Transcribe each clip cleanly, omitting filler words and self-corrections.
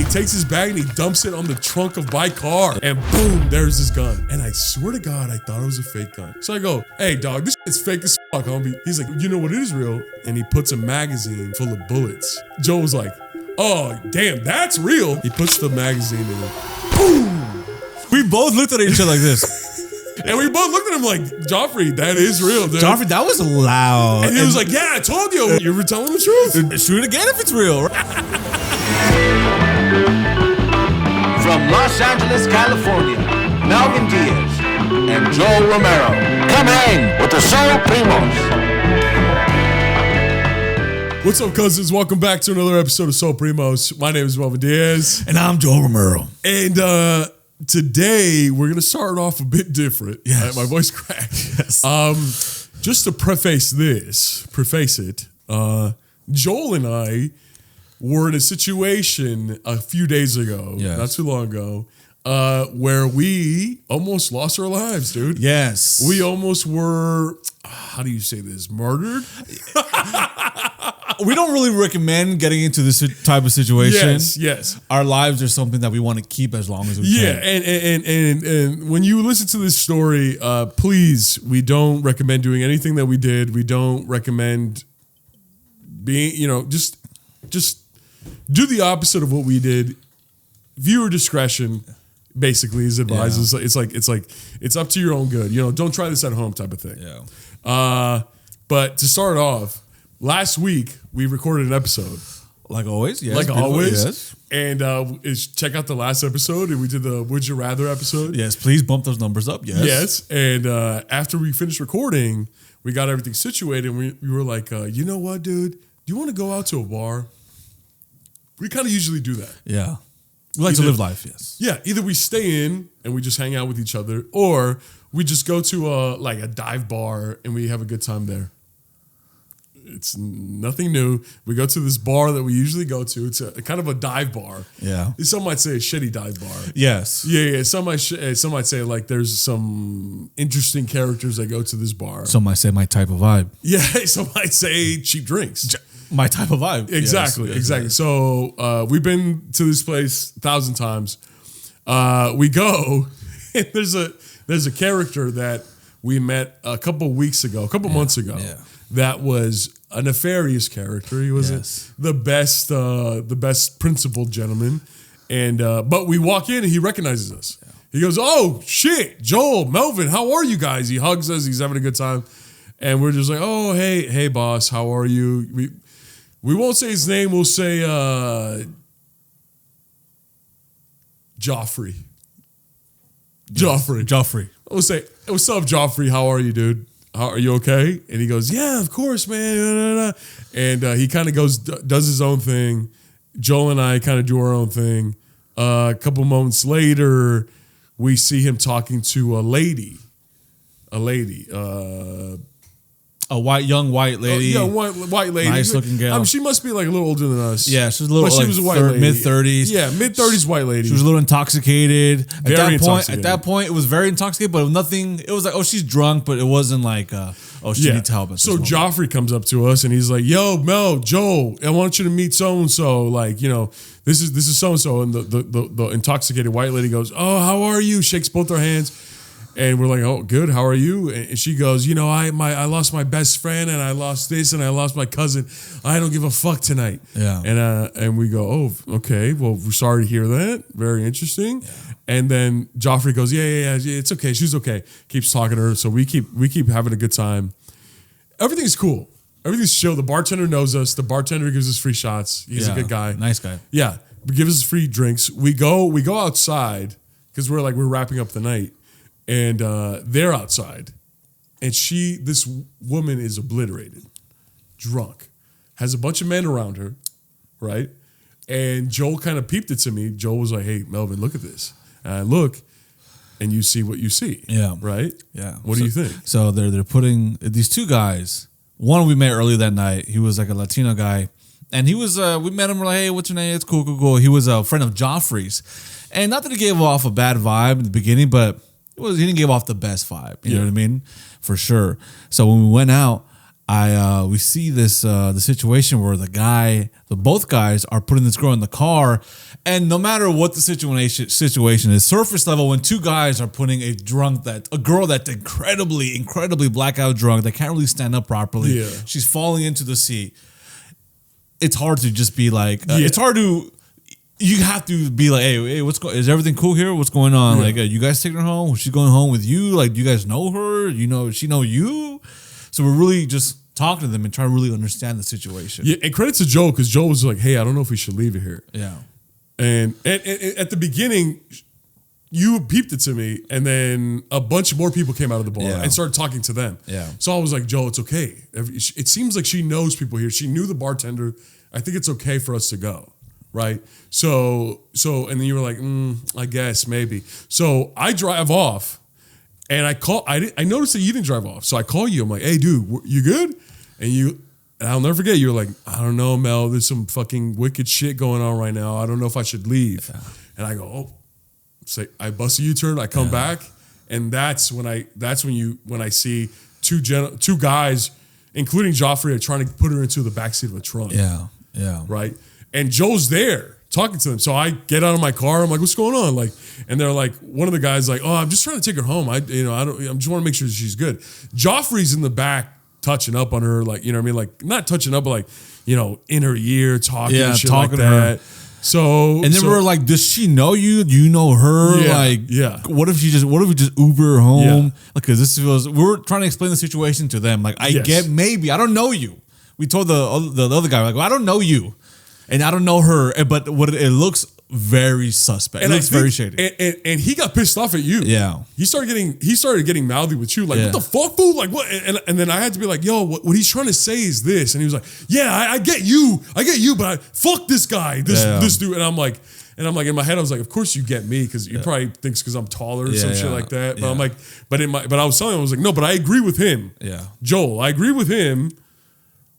he takes his bag and he dumps it on the trunk of my car. And boom, there's his gun. And I swear to God, I thought it was a fake gun. So I go, hey, dog, this shit's fake as fuck, homie. He's like, you know what is real? And he puts a magazine full of bullets. Joe was like, oh, damn, that's real. He puts the magazine in it. Boom! We both looked at each other like this. And we both looked at him like, Joffrey, that is real, dude. Joffrey, that was loud. And he was like, yeah, I told you. You were telling the truth. Shoot it again if it's real. From Los Angeles, California, Melvin Diaz and Joel Romero. Come hang with the Soul Primos. What's up, cousins? Welcome back to another episode of Soul Primos. My name is Melvin Diaz. And I'm Joel Romero. And today, we're going to start off a bit different. Yes. My voice cracked. Yes. Just to preface it, Joel and I were in a situation a few days ago, not too long ago, where we almost lost our lives, dude. Yes. We almost were, how do you say this, murdered? We don't really recommend getting into this type of situation. Yes. Our lives are something that we want to keep as long as we can. And when you listen to this story, please, we don't recommend doing anything that we did. We don't recommend being, just do the opposite of what we did. Viewer discretion basically is advised. Yeah. It's up to your own good. Don't try this at home type of thing. Yeah. But to start off, last week we recorded an episode. Like always, yes. Like always. Yes. And check out the last episode, and we did the Would You Rather episode. Yes, please bump those numbers up. Yes. And after we finished recording, we got everything situated, and we were like, you know what, dude? Do you want to go out to a bar? We kind of usually do that. Yeah. We like to live life, yes. Yeah, either we stay in and we just hang out with each other, or we just go to a dive bar and we have a good time there. It's nothing new. We go to this bar that we usually go to. It's a kind of a dive bar. Yeah. Some might say a shitty dive bar. Yes. Yeah. Some might say like there's some interesting characters that go to this bar. Some might say my type of vibe. Yeah. Some might say cheap drinks. My type of vibe. Exactly. Yes. Exactly. So we've been to this place 1,000 times. We go, and there's a character that we met a couple months ago, that was a nefarious character. He was the best principled gentleman, and but we walk in and he recognizes us. Yeah. He goes, "Oh shit, Joel, Melvin, how are you guys?" He hugs us. He's having a good time, and we're just like, "Oh hey boss, how are you?" We won't say his name. We'll say Joffrey. We'll say, "What's up, Joffrey? How are you, dude? Are you okay?" And he goes, "Yeah, of course, man." And he kind of does his own thing. Joel and I kind of do our own thing. A couple moments later, we see him talking to a lady. A young white lady. White lady. Nice looking girl. She must be like a little older than us. Yeah, she was a little. But she was a white lady. Mid-30s. Yeah, mid-30s white lady. She was a little intoxicated. Very intoxicated. At that point, it was very intoxicated, but nothing. It was like, oh, she's drunk, but it wasn't like, she needs help. So Joffrey comes up to us and he's like, "Yo, Mel, Joel, I want you to meet so and so. Like, this is so and so." And the intoxicated white lady goes, "Oh, how are you?" Shakes both our hands. And we're like, "Oh, good. How are you?" And she goes, I lost my best friend, and I lost this, and I lost my cousin. I don't give a fuck tonight." Yeah. And we go, "Oh, okay. Well, we're sorry to hear that. Very interesting." Yeah. And then Joffrey goes, yeah, it's okay. She's okay. Keeps talking to her. So we keep having a good time. Everything's cool. Everything's chill. The bartender knows us. The bartender gives us free shots. He's a good guy. Nice guy. Yeah. He gives us free drinks. We go outside because we're wrapping up the night. And they're outside, and this woman is obliterated, drunk, has a bunch of men around her, right? And Joel kind of peeped it to me. Joel was like, "Hey, Melvin, look at this." And I look, and you see what you see. Yeah. Right? Yeah. What do you think? So they're putting these two guys. One we met earlier that night. He was like a Latino guy, and he was. We met him. We're like, "Hey, what's your name?" It's cool. He was a friend of Joffrey's, and not that he gave off a bad vibe in the beginning, but he didn't give off the best vibe. You know what I mean? For sure. So when we went out, we see this the situation where both guys are putting this girl in the car, and no matter what the situation is, surface level, when two guys are putting a girl that's incredibly blackout drunk, that can't really stand up properly, she's falling into the seat. It's hard to just be like, it's hard to. You have to be like, hey, is everything cool here? What's going on? Like, you guys taking her home? She's going home with you? Like, do you guys know her? She know you? So we're really just talking to them and trying to really understand the situation. Yeah, and credit to Joe, because Joe was like, hey, I don't know if we should leave it here. Yeah. And at the beginning, you peeped it to me, and then a bunch more people came out of the bar and started talking to them. Yeah. So I was like, Joe, it's okay. It seems like she knows people here. She knew the bartender. I think it's okay for us to go. Right. So, and then you were like, I guess maybe. So I drive off, and I noticed that you didn't drive off. So I call you. I'm like, hey, dude, you good? And I'll never forget. You were like, I don't know, Mel. There's some fucking wicked shit going on right now. I don't know if I should leave. Yeah. And I go, oh, say I bust a U-turn. I come back, and that's when I see two guys, including Joffrey, are trying to put her into the backseat of a truck. Yeah. Yeah. Right. And Joe's there talking to them. So I get out of my car. I'm like, what's going on? Like, and they're like, one of the guys like, oh, I'm just trying to take her home. I just want to make sure she's good. Joffrey's in the back touching up on her. Like, you know what I mean? Like, not touching up, but like, in her ear, talking and shit talking like that. So, and then we're like, does she know you? Do you know her? Yeah. What if we just Uber her home? Because we're trying to explain the situation to them. Like, I don't know you. We told the other guy, like, well, I don't know you. And I don't know her, but it looks very suspect. It looks very shady. And he got pissed off at you. Yeah. He started getting mouthy with you. Like, what the fuck, fool? Like, what? And then I had to be like, yo, what he's trying to say is this. And he was like, yeah, I get you, but fuck this guy, this dude. And I'm like, in my head, I was like, of course you get me, because you probably thinks because I'm taller or some shit like that. But I'm like, but I was telling him, I was like, no, but I agree with him. Yeah. Joel, I agree with him.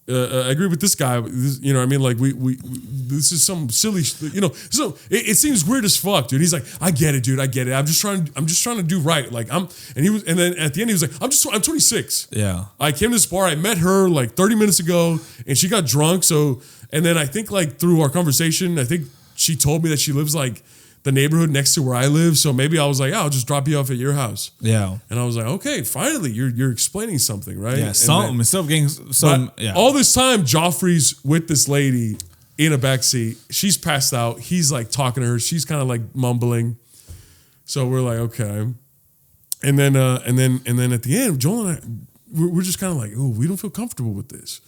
I agree with this guy. You know what I mean? Like, we this is some silly, so it seems weird as fuck, dude. He's like, I get it, dude. I get it. I'm just trying to do right. Like, and then at the end, he was like, I'm 26. Yeah. I came to this bar. I met her like 30 minutes ago, and she got drunk. So, and then I think like through our conversation, I think she told me that she lives like the neighborhood next to where I live. So maybe I was like, I'll just drop you off at your house. Yeah. And I was like, okay, finally, you're explaining something, right? Yeah, instead of getting some. Yeah. All this time, Joffrey's with this lady in a backseat. She's passed out. He's like talking to her. She's kind of like mumbling. So we're like, okay. And then at the end, Joel and I, we're just kind of like, oh, we don't feel comfortable with this,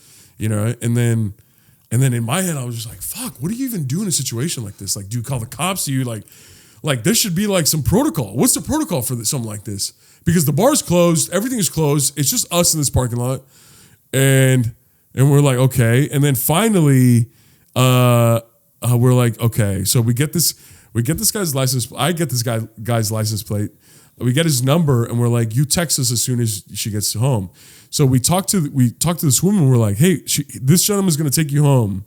And then in my head, I was just like, fuck, what do you even do in a situation like this? Like, do you call the cops? Do you like there should be like some protocol. What's the protocol for something like this? Because the bar's closed, everything is closed. It's just us in this parking lot. And we're like, okay. And then finally, we're like, okay. So we get this guy's license. I get this guy's license plate. We get his number, and we're like, you text us as soon as she gets home. So we talked to this woman. We're like, hey, this gentleman's going to take you home.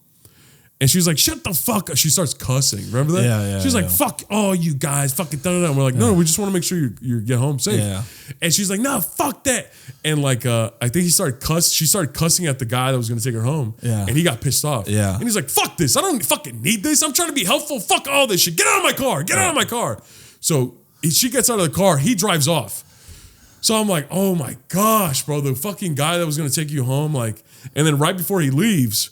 And she's like, shut the fuck up. She starts cussing. Remember that? Yeah. She's like, fuck all you guys. Fucking da-da-da. And we're like, no, we just want to make sure you get home safe. Yeah. And she's like, no, fuck that. And like, I think she started cussing at the guy that was going to take her home. Yeah. And he got pissed off. Yeah. And he's like, fuck this. I don't fucking need this. I'm trying to be helpful. Fuck all this shit. Get out of my car. Get out of my car. So she gets out of the car. He drives off. So I'm like, oh my gosh, bro, the fucking guy that was going to take you home. Like, and then right before he leaves,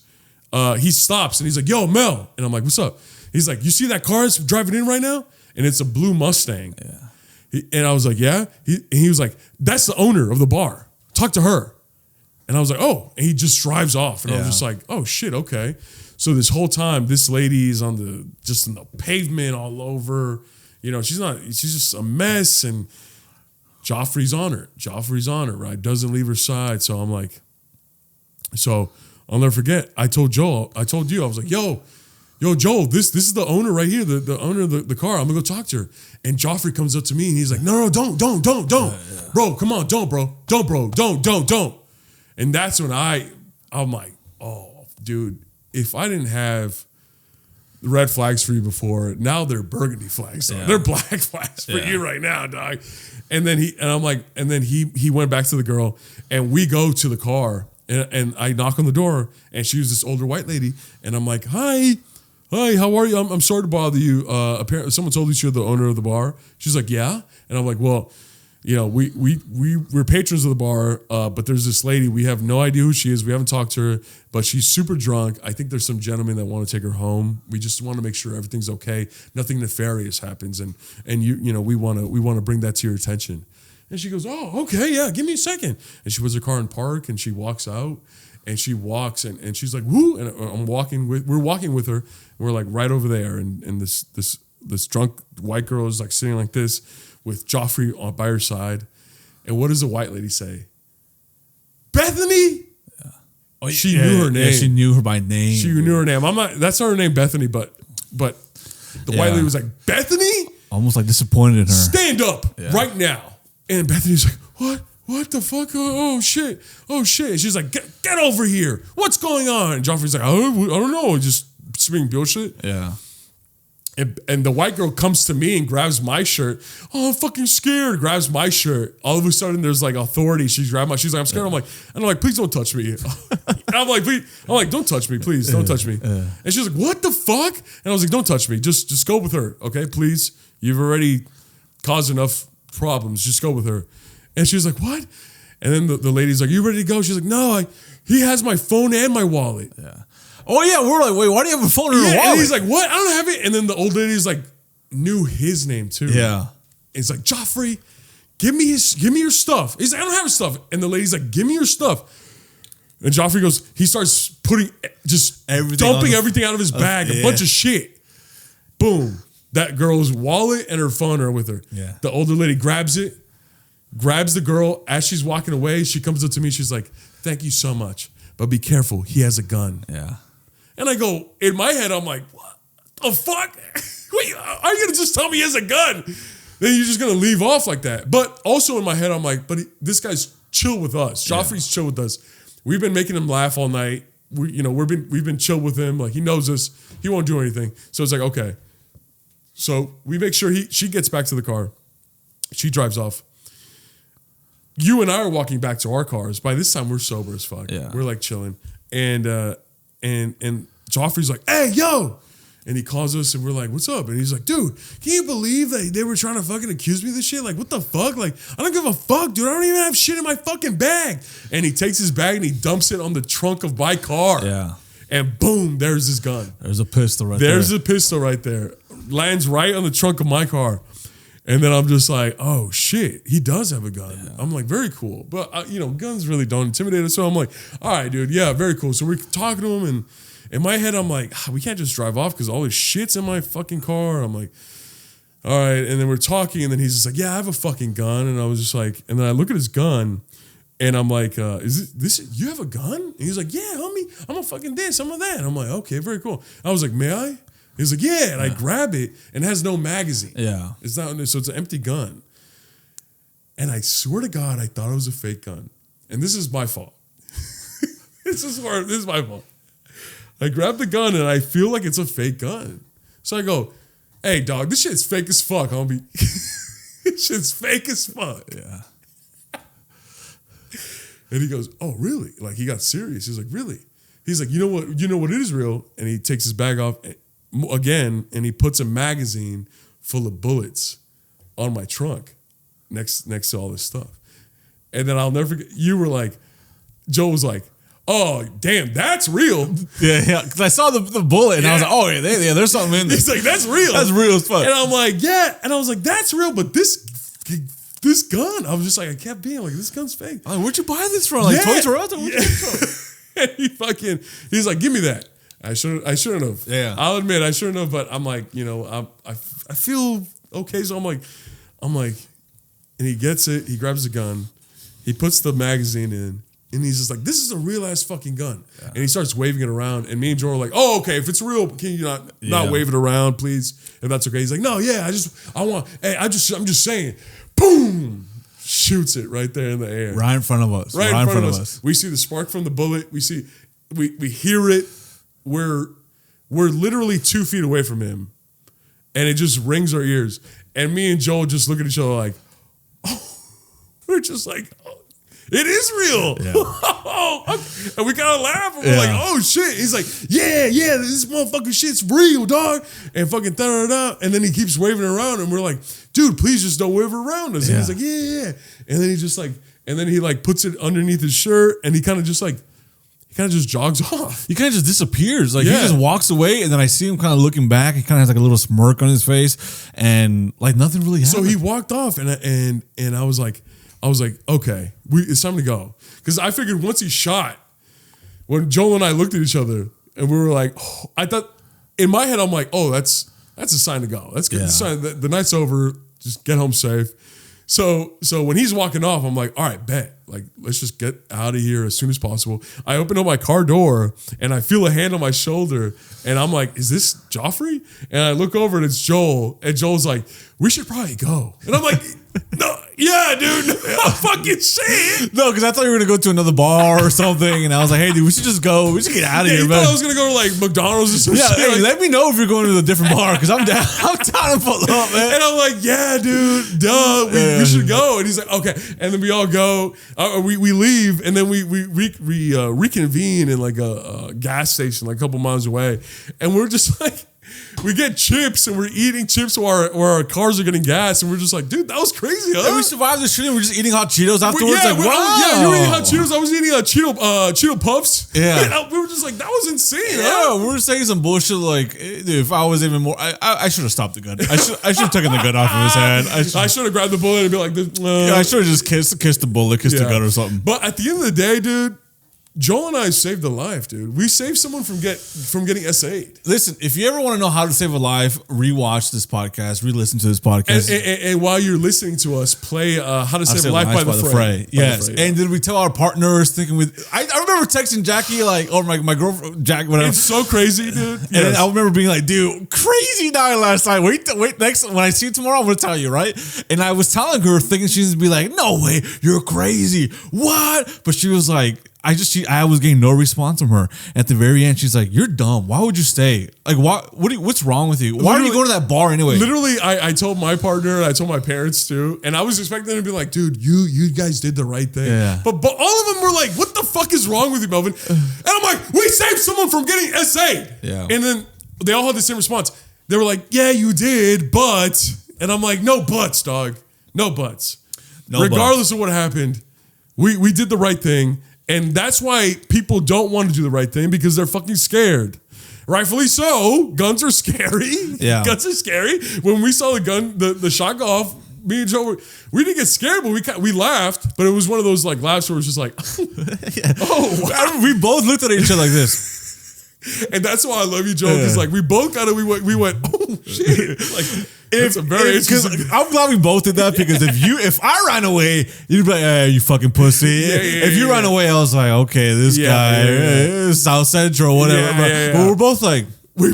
he stops and he's like, yo, Mel. And I'm like, what's up? He's like, you see that car that's driving in right now? And it's a blue Mustang. Yeah. And I was like, yeah. He was like, that's the owner of the bar. Talk to her. And I was like, oh. And he just drives off. And I was just like, oh shit, okay. So this whole time, this lady is on just in the pavement all over. She's just a mess. And Joffrey's on her, right? Doesn't leave her side. So I'm like, so I'll never forget. I told you, I was like, yo, Joel, this is the owner right here, the owner of the car. I'm gonna go talk to her. And Joffrey comes up to me and he's like, no, don't. Yeah. Bro, come on, don't. And that's when I'm like, oh, dude, if I didn't have red flags for you before, now they're burgundy flags. Yeah. They're black flags for you right now, dog. And then he went back to the girl, and we go to the car, And I knock on the door, and she was this older white lady, and I'm like, hi, how are you? I'm sorry to bother you. Apparently, someone told you you're the owner of the bar. She's like, yeah, and I'm like, well, we're patrons of the bar, but there's this lady. We have no idea who she is. We haven't talked to her, but she's super drunk. I think there's some gentlemen that want to take her home. We just want to make sure everything's okay. Nothing nefarious happens, and we want to bring that to your attention. And she goes, oh, okay, yeah, give me a second. And she puts her car in park, and she walks out, and she walks, and she's like, woo, and we're walking with her, and we're like right over there, and this drunk white girl is like sitting like this with Joffrey by her side. And what does the white lady say? Bethany? Yeah. Oh, she knew her name. Yeah, she knew her by name. She knew her name. That's not her name, Bethany, but the white lady was like, Bethany? Almost like disappointed in her. Stand up right now. And Bethany's like, what? What the fuck? Oh shit. And she's like, get over here. What's going on? And Joffrey's like, I don't know. Just being bullshit. Yeah. And the white girl comes to me and grabs my shirt. Oh, I'm fucking scared. Grabs my shirt. All of a sudden, there's like authority. She's like, I'm scared. I'm like, please don't touch me. And I'm like, don't touch me, please, don't touch me. And she's like, what the fuck? And I was like, don't touch me. Just go with her, okay, please. You've already caused enough problems. Just go with her. And she was like, what? And then the lady's like, you ready to go? She's like, no, he has my phone and my wallet. Yeah. Oh yeah, we're like, wait, why do you have a phone and a wallet? And he's like, what? I don't have it. And then the old lady's like, knew his name too. Yeah. And he's like, Joffrey, give me your stuff. He's like, I don't have his stuff. And the lady's like, give me your stuff. And Joffrey goes, he starts dumping everything out of his bag, a bunch of shit. Boom. That girl's wallet and her phone are with her. Yeah. The older lady grabs the girl. As she's walking away, she comes up to me. She's like, thank you so much, but be careful. He has a gun. Yeah. And I go, in my head, I'm like, what the fuck? Wait, are you going to just tell me he has a gun? Then you're just going to leave off like that. But also in my head, I'm like, but this guy's chill with us. Joffrey's chill with us. We've been making him laugh all night. We've been chill with him. Like, he knows us. He won't do anything. So it's like, okay. So we make sure she gets back to the car. She drives off. You and I are walking back to our cars. By this time, we're sober as fuck. Yeah. We're like chilling. And Joffrey's like, hey, yo. And he calls us and we're like, what's up? And he's like, dude, can you believe that they were trying to fucking accuse me of this shit? Like, what the fuck? Like, I don't give a fuck, dude. I don't even have shit in my fucking bag. And he takes his bag and he dumps it on the trunk of my car. Yeah. And boom, there's his gun. There's a pistol right there. There's a pistol right there. Lands right on the trunk of my car. And then I'm just like, oh shit, he does have a gun. Yeah. I'm like, very cool. But, guns really don't intimidate us. So I'm like, all right, dude, yeah, very cool. So we're talking to him, and in my head, I'm like, we can't just drive off because all this shit's in my fucking car. I'm like, all right. And then we're talking, and then he's just like, yeah, I have a fucking gun. And I was just like, and then I look at his gun, and I'm like, is this you have a gun? And he's like, yeah, homie, I'm a fucking this, I'm a that. And I'm like, okay, very cool. I was like, may I? He's like, yeah, and I grab it, and it has no magazine. Yeah. It's not, so it's an empty gun. And I swear to God, I thought it was a fake gun. And this is my fault. This is my fault. I grab the gun, and I feel like it's a fake gun. So I go, hey, dog, this shit's fake as fuck, homie. This shit's fake as fuck. Yeah. And he goes, oh, really? Like, he got serious. He's like, really? He's like, you know what is real? And he takes his bag off again, and he puts a magazine full of bullets on my trunk next to all this stuff. And then I'll never forget, you were like, Joe was like, oh, damn, that's real. Yeah, because I saw the bullet, and I was like, oh, yeah, there's something in there. He's like, that's real. That's real as fuck. And I'm like, yeah. And I was like, that's real, but this gun, I was just like, I kept being like, this gun's fake. I'm like, where'd you buy this from? Like, Toys R Us? Where'd you get it from? And he's like, give me that. I shouldn't have. Yeah. I'll admit I shouldn't have, but I'm like, I feel okay. So I'm like, and he gets it, he grabs the gun, he puts the magazine in, and he's just like, this is a real ass fucking gun. Yeah. And he starts waving it around, and me and Joe are like, oh, okay, if it's real, can you not wave it around, please? If that's okay. He's like, no, yeah, I'm just saying. Boom! Shoots it right there in the air. Right in front of us. Right in front of us. We see the spark from the bullet. We hear it. We're literally 2 feet away from him, and it just rings our ears. And me and Joel just look at each other like, oh, we're just like, oh. It is real. Yeah. And we kind of laugh. And we're like, oh shit. He's like, yeah, this motherfucking shit's real, dog. And fucking da-da-da. And then he keeps waving around and we're like, dude, please just don't wave around us. And he's like, yeah. And then he just like, and then he like puts it underneath his shirt and he kind of just jogs off. He kind of just disappears. Like he just walks away, and then I see him kind of looking back. He kind of has like a little smirk on his face, and like nothing really happened. So he walked off, and I was like, okay, it's time to go, because I figured once he shot, when Joel and I looked at each other, and we were like, oh, I thought in my head I'm like, oh, that's a sign to go. That's good. Sign that the night's over. Just get home safe. So when he's walking off, I'm like, all right, bet. Like, let's just get out of here as soon as possible. I open up my car door and I feel a hand on my shoulder and I'm like, is this Joffrey? And I look over and it's Joel. And Joel's like, we should probably go. And I'm like, no, yeah, dude, fucking shit. No, because I thought you were going to go to another bar or something. And I was like, hey, dude, we should just go. We should get out of here, you man. thought I was going to go to like McDonald's or some shit. Hey, like, let me know if you're going to a different bar because I'm down. I'm down to pull up, man. And I'm like, yeah, dude, duh, we should go. And he's like, okay. And then we all go. We leave, and then we reconvene in like a gas station like a couple miles away, and we're just like, we get chips and we're eating chips while our cars are getting gas, and we're just like, dude, that was crazy, huh? And we survived the shooting. We're just eating hot Cheetos afterwards. Yeah, like, wow. Yeah, you were eating hot Cheetos. I was eating Cheeto Puffs. Yeah. We were just like, that was insane. Yeah, huh? we were saying some bullshit like, dude, if I was even more, I should have stopped the gun. I should have taken the gun off of his hand. I should have grabbed the bullet and be like, I should have just kissed the bullet, kissed the gun or something. But at the end of the day, dude, Joel and I saved a life, dude. We saved someone from getting SA'd. Listen, if you ever want to know how to save a life, rewatch this podcast, re-listen to this podcast. And while you're listening to us, play How to Save a Life by the Fray. Yes. And did we tell our partners thinking I remember texting Jackie like, or my girlfriend, Jackie, whatever. It's so crazy, dude. Yes. And I remember being like, dude, crazy night last night. Wait, next, when I see you tomorrow, I'm going to tell you, right? And I was telling her thinking she's going to be like, no way, you're crazy. What? But she was like, I was getting no response from her. At the very end, she's like, "You're dumb. Why would you stay? Like, what's wrong with you? Why are you going to that bar anyway?" Literally, I told my partner, I told my parents too, and I was expecting them to be like, "Dude, you guys did the right thing." Yeah. But all of them were like, "What the fuck is wrong with you, Melvin?" And I'm like, "We saved someone from getting SA'd." Yeah. And then they all had the same response. They were like, "Yeah, you did, but," and I'm like, "No buts, dog. No buts. Regardless of what happened, we did the right thing." And that's why people don't want to do the right thing, because they're fucking scared. Rightfully so. Guns are scary. Yeah. Guns are scary. When we saw the shot go off, me and Joe, we didn't get scared, but we laughed. But it was one of those like laughs where it was just like, oh, wow. We both looked at each other like this. And that's why I love you, Joe, because like we both we went, oh shit. Like, it's a very interesting. I'm glad we both did that, because if I ran away, you'd be like, hey, you fucking pussy. If you ran away, I was like, okay, this guy, South Central, whatever. But we're both like, we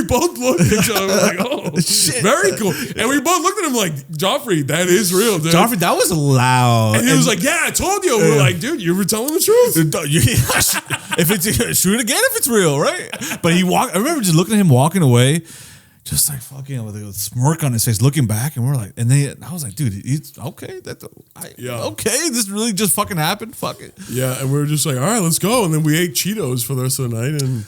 both looked at each other like, oh, shit. Very cool. And we both looked at him like, Joffrey, that is real, dude. Joffrey, that was loud. And he was like, yeah, I told you. We're like, dude, you were telling the truth. If it's shoot again if it's real, right? But I remember just looking at him walking away, just like fucking with a smirk on his face, looking back, and we're like, I was like, dude, it's okay. Okay, this really just fucking happened. Fuck it. Yeah, and we were just like, all right, let's go. And then we ate Cheetos for the rest of the night,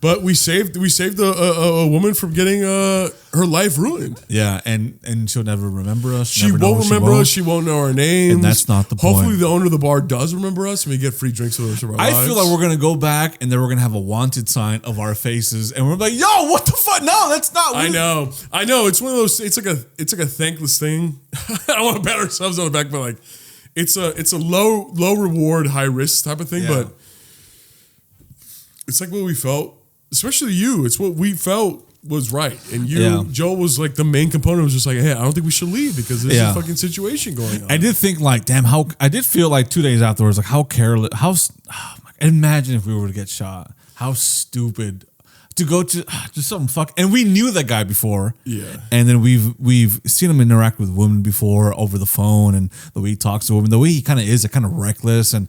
but we saved a woman from getting her life ruined. Yeah, and she'll never remember us. She won't remember us. She won't know our names. And that's not the point. Hopefully the owner of the bar does remember us and we get free drinks for the rest of our lives. I feel like we're going to go back and then we're going to have a wanted sign of our faces. And we're like, yo, what the fuck? No, that's not. I know. It's one of those, it's like a thankless thing. I don't want to pat ourselves on the back, but like, it's a low reward, high risk type of thing. Yeah. But it's like what we felt. Especially you, it's what we felt was right. And Joe was like the main component, was just like, hey, I don't think we should leave because there's a fucking situation going on. I did think like, damn, I did feel like 2 days afterwards, like how careless, imagine if we were to get shot. How stupid to go to just some fuck. And we knew that guy before. Yeah. And then we've seen him interact with women before over the phone, and the way he talks to women, the way he kind of is, kind of reckless. And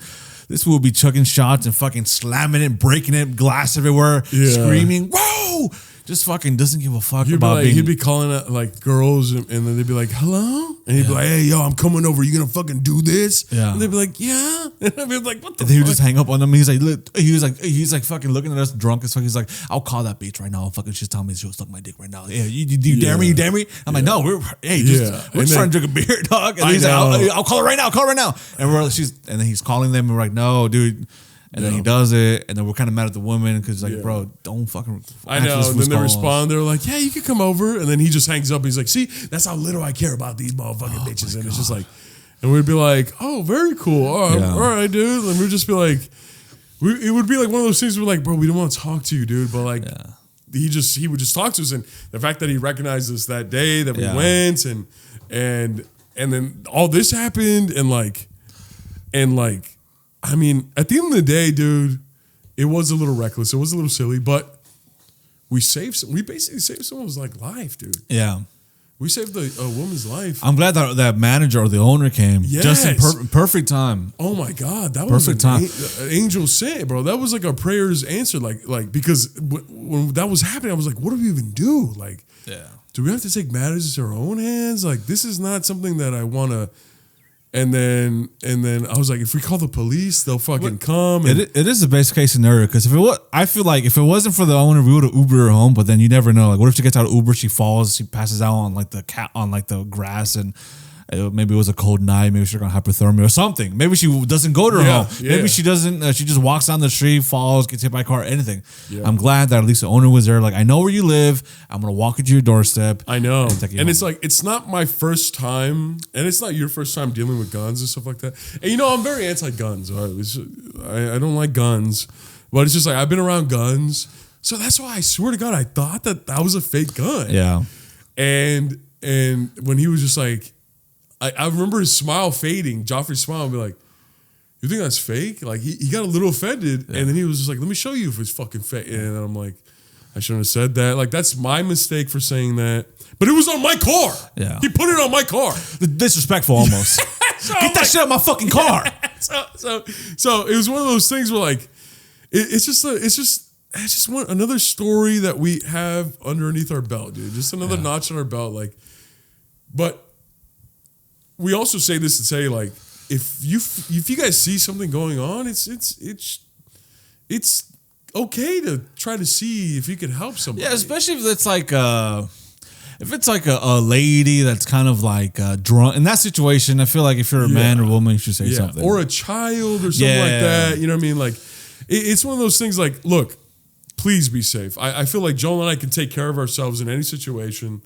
this will be chugging shots and fucking slamming it, breaking it, glass everywhere, screaming, whoa, just fucking doesn't give a fuck He'd about being. He'd be calling out like girls, and then they'd be like, "Hello," and he'd be like, "Hey, yo, I'm coming over. You gonna fucking do this?" Yeah. And they'd be like, "Yeah." And I'd be like, "What the?" And then he would just hang up on them. He's like, look, he's like fucking looking at us drunk as fuck. He's like, I'll call that bitch right now. Fucking, she's telling me she'll suck my dick right now. Yeah, you dare me? You dare me? I'm like, no, we're just trying to drink a beer, dog. And he's like, I'll call her right now. Call her right now. And and then he's calling them. And we're like, no, dude. And then he does it, and then we're kind of mad at the woman because, like, bro, don't fucking. I know. And then they respond. They're like, "Yeah, you can come over." And then he just hangs up. He's like, "See, that's how little I care about these motherfucking bitches." And it's just like, and we'd be like, "Oh, very cool. All right, dude." And we'd just be like, it would be like one of those things where, like, bro, we don't want to talk to you, dude, but like, he would just talk to us, and the fact that he recognized us that day that we went, and then all this happened, and like. I mean, at the end of the day, dude, it was a little reckless. It was a little silly, but we basically saved someone's like life, dude. Yeah. We saved a woman's life. I'm glad that manager or the owner came. Yes. Just in perfect time. Oh my God. That was perfect time. An angel sent, bro. That was like our prayers answered. Like, because when that was happening, I was like, what do we even do? Like, do we have to take matters into our own hands? Like, this is not something that I want to. And then I was like, if we call the police, they'll fucking come. And it is the best case scenario because I feel like if it wasn't for the owner, we would have Ubered her home. But then you never know. Like, what if she gets out of Uber, she falls, she passes out on like the grass, and maybe it was a cold night. Maybe she's gonna hypothermia or something. Maybe she doesn't go to her home. Maybe she doesn't. She just walks down the street, falls, gets hit by a car, anything. Yeah. I'm glad that at least the owner was there. Like, I know where you live. I'm gonna walk you to your doorstep. I know. And it's like, it's not my first time, and it's not your first time dealing with guns and stuff like that. And you know, I'm very anti-guns. I don't like guns, but it's just like I've been around guns, so that's why I swear to God, I thought that was a fake gun. Yeah. And when he was just like. I remember his smile fading, Joffrey's smile, and be like, "You think that's fake?" Like he got a little offended, and then he was just like, "Let me show you if it's fucking fake." And I'm like, I shouldn't have said that. Like, that's my mistake for saying that. But it was on my car. Yeah, he put it on my car. Disrespectful almost. So get that shit on my fucking car. So it was one of those things where like, it's just another story that we have underneath our belt, dude. Just another notch on our belt, like, but. We also say this to say, like, if you guys see something going on, it's okay to try to see if you can help somebody. Yeah, especially if it's like a lady that's kind of like drunk. In that situation, I feel like if you're a man or woman, you should say something. Or a child or something like that. You know what I mean? Like, it's one of those things like, look, please be safe. I feel like Joel and I can take care of ourselves in any situation.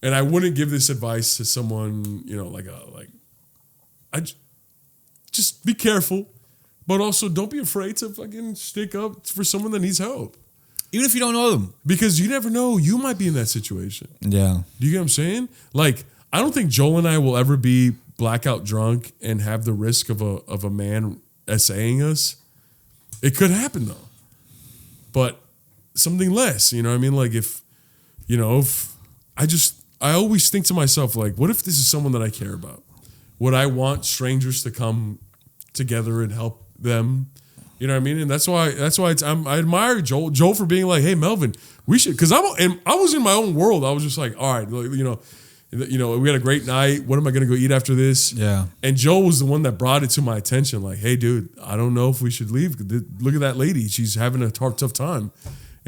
And I wouldn't give this advice to someone, you know, just be careful, but also don't be afraid to fucking stick up for someone that needs help. Even if you don't know them. Because you never know, you might be in that situation. Yeah. Do you get what I'm saying? Like, I don't think Joel and I will ever be blackout drunk and have the risk of a man essaying us. It could happen though. But something less, you know what I mean? Like if I always think to myself, like, what if this is someone that I care about? Would I want strangers to come together and help them? You know what I mean? And that's why I admire Joel for being like, hey, Melvin, we should, because I was in my own world. I was just like, all right, you know, we had a great night. What am I going to go eat after this? Yeah. And Joel was the one that brought it to my attention. Like, hey, dude, I don't know if we should leave. Look at that lady. She's having a tough time.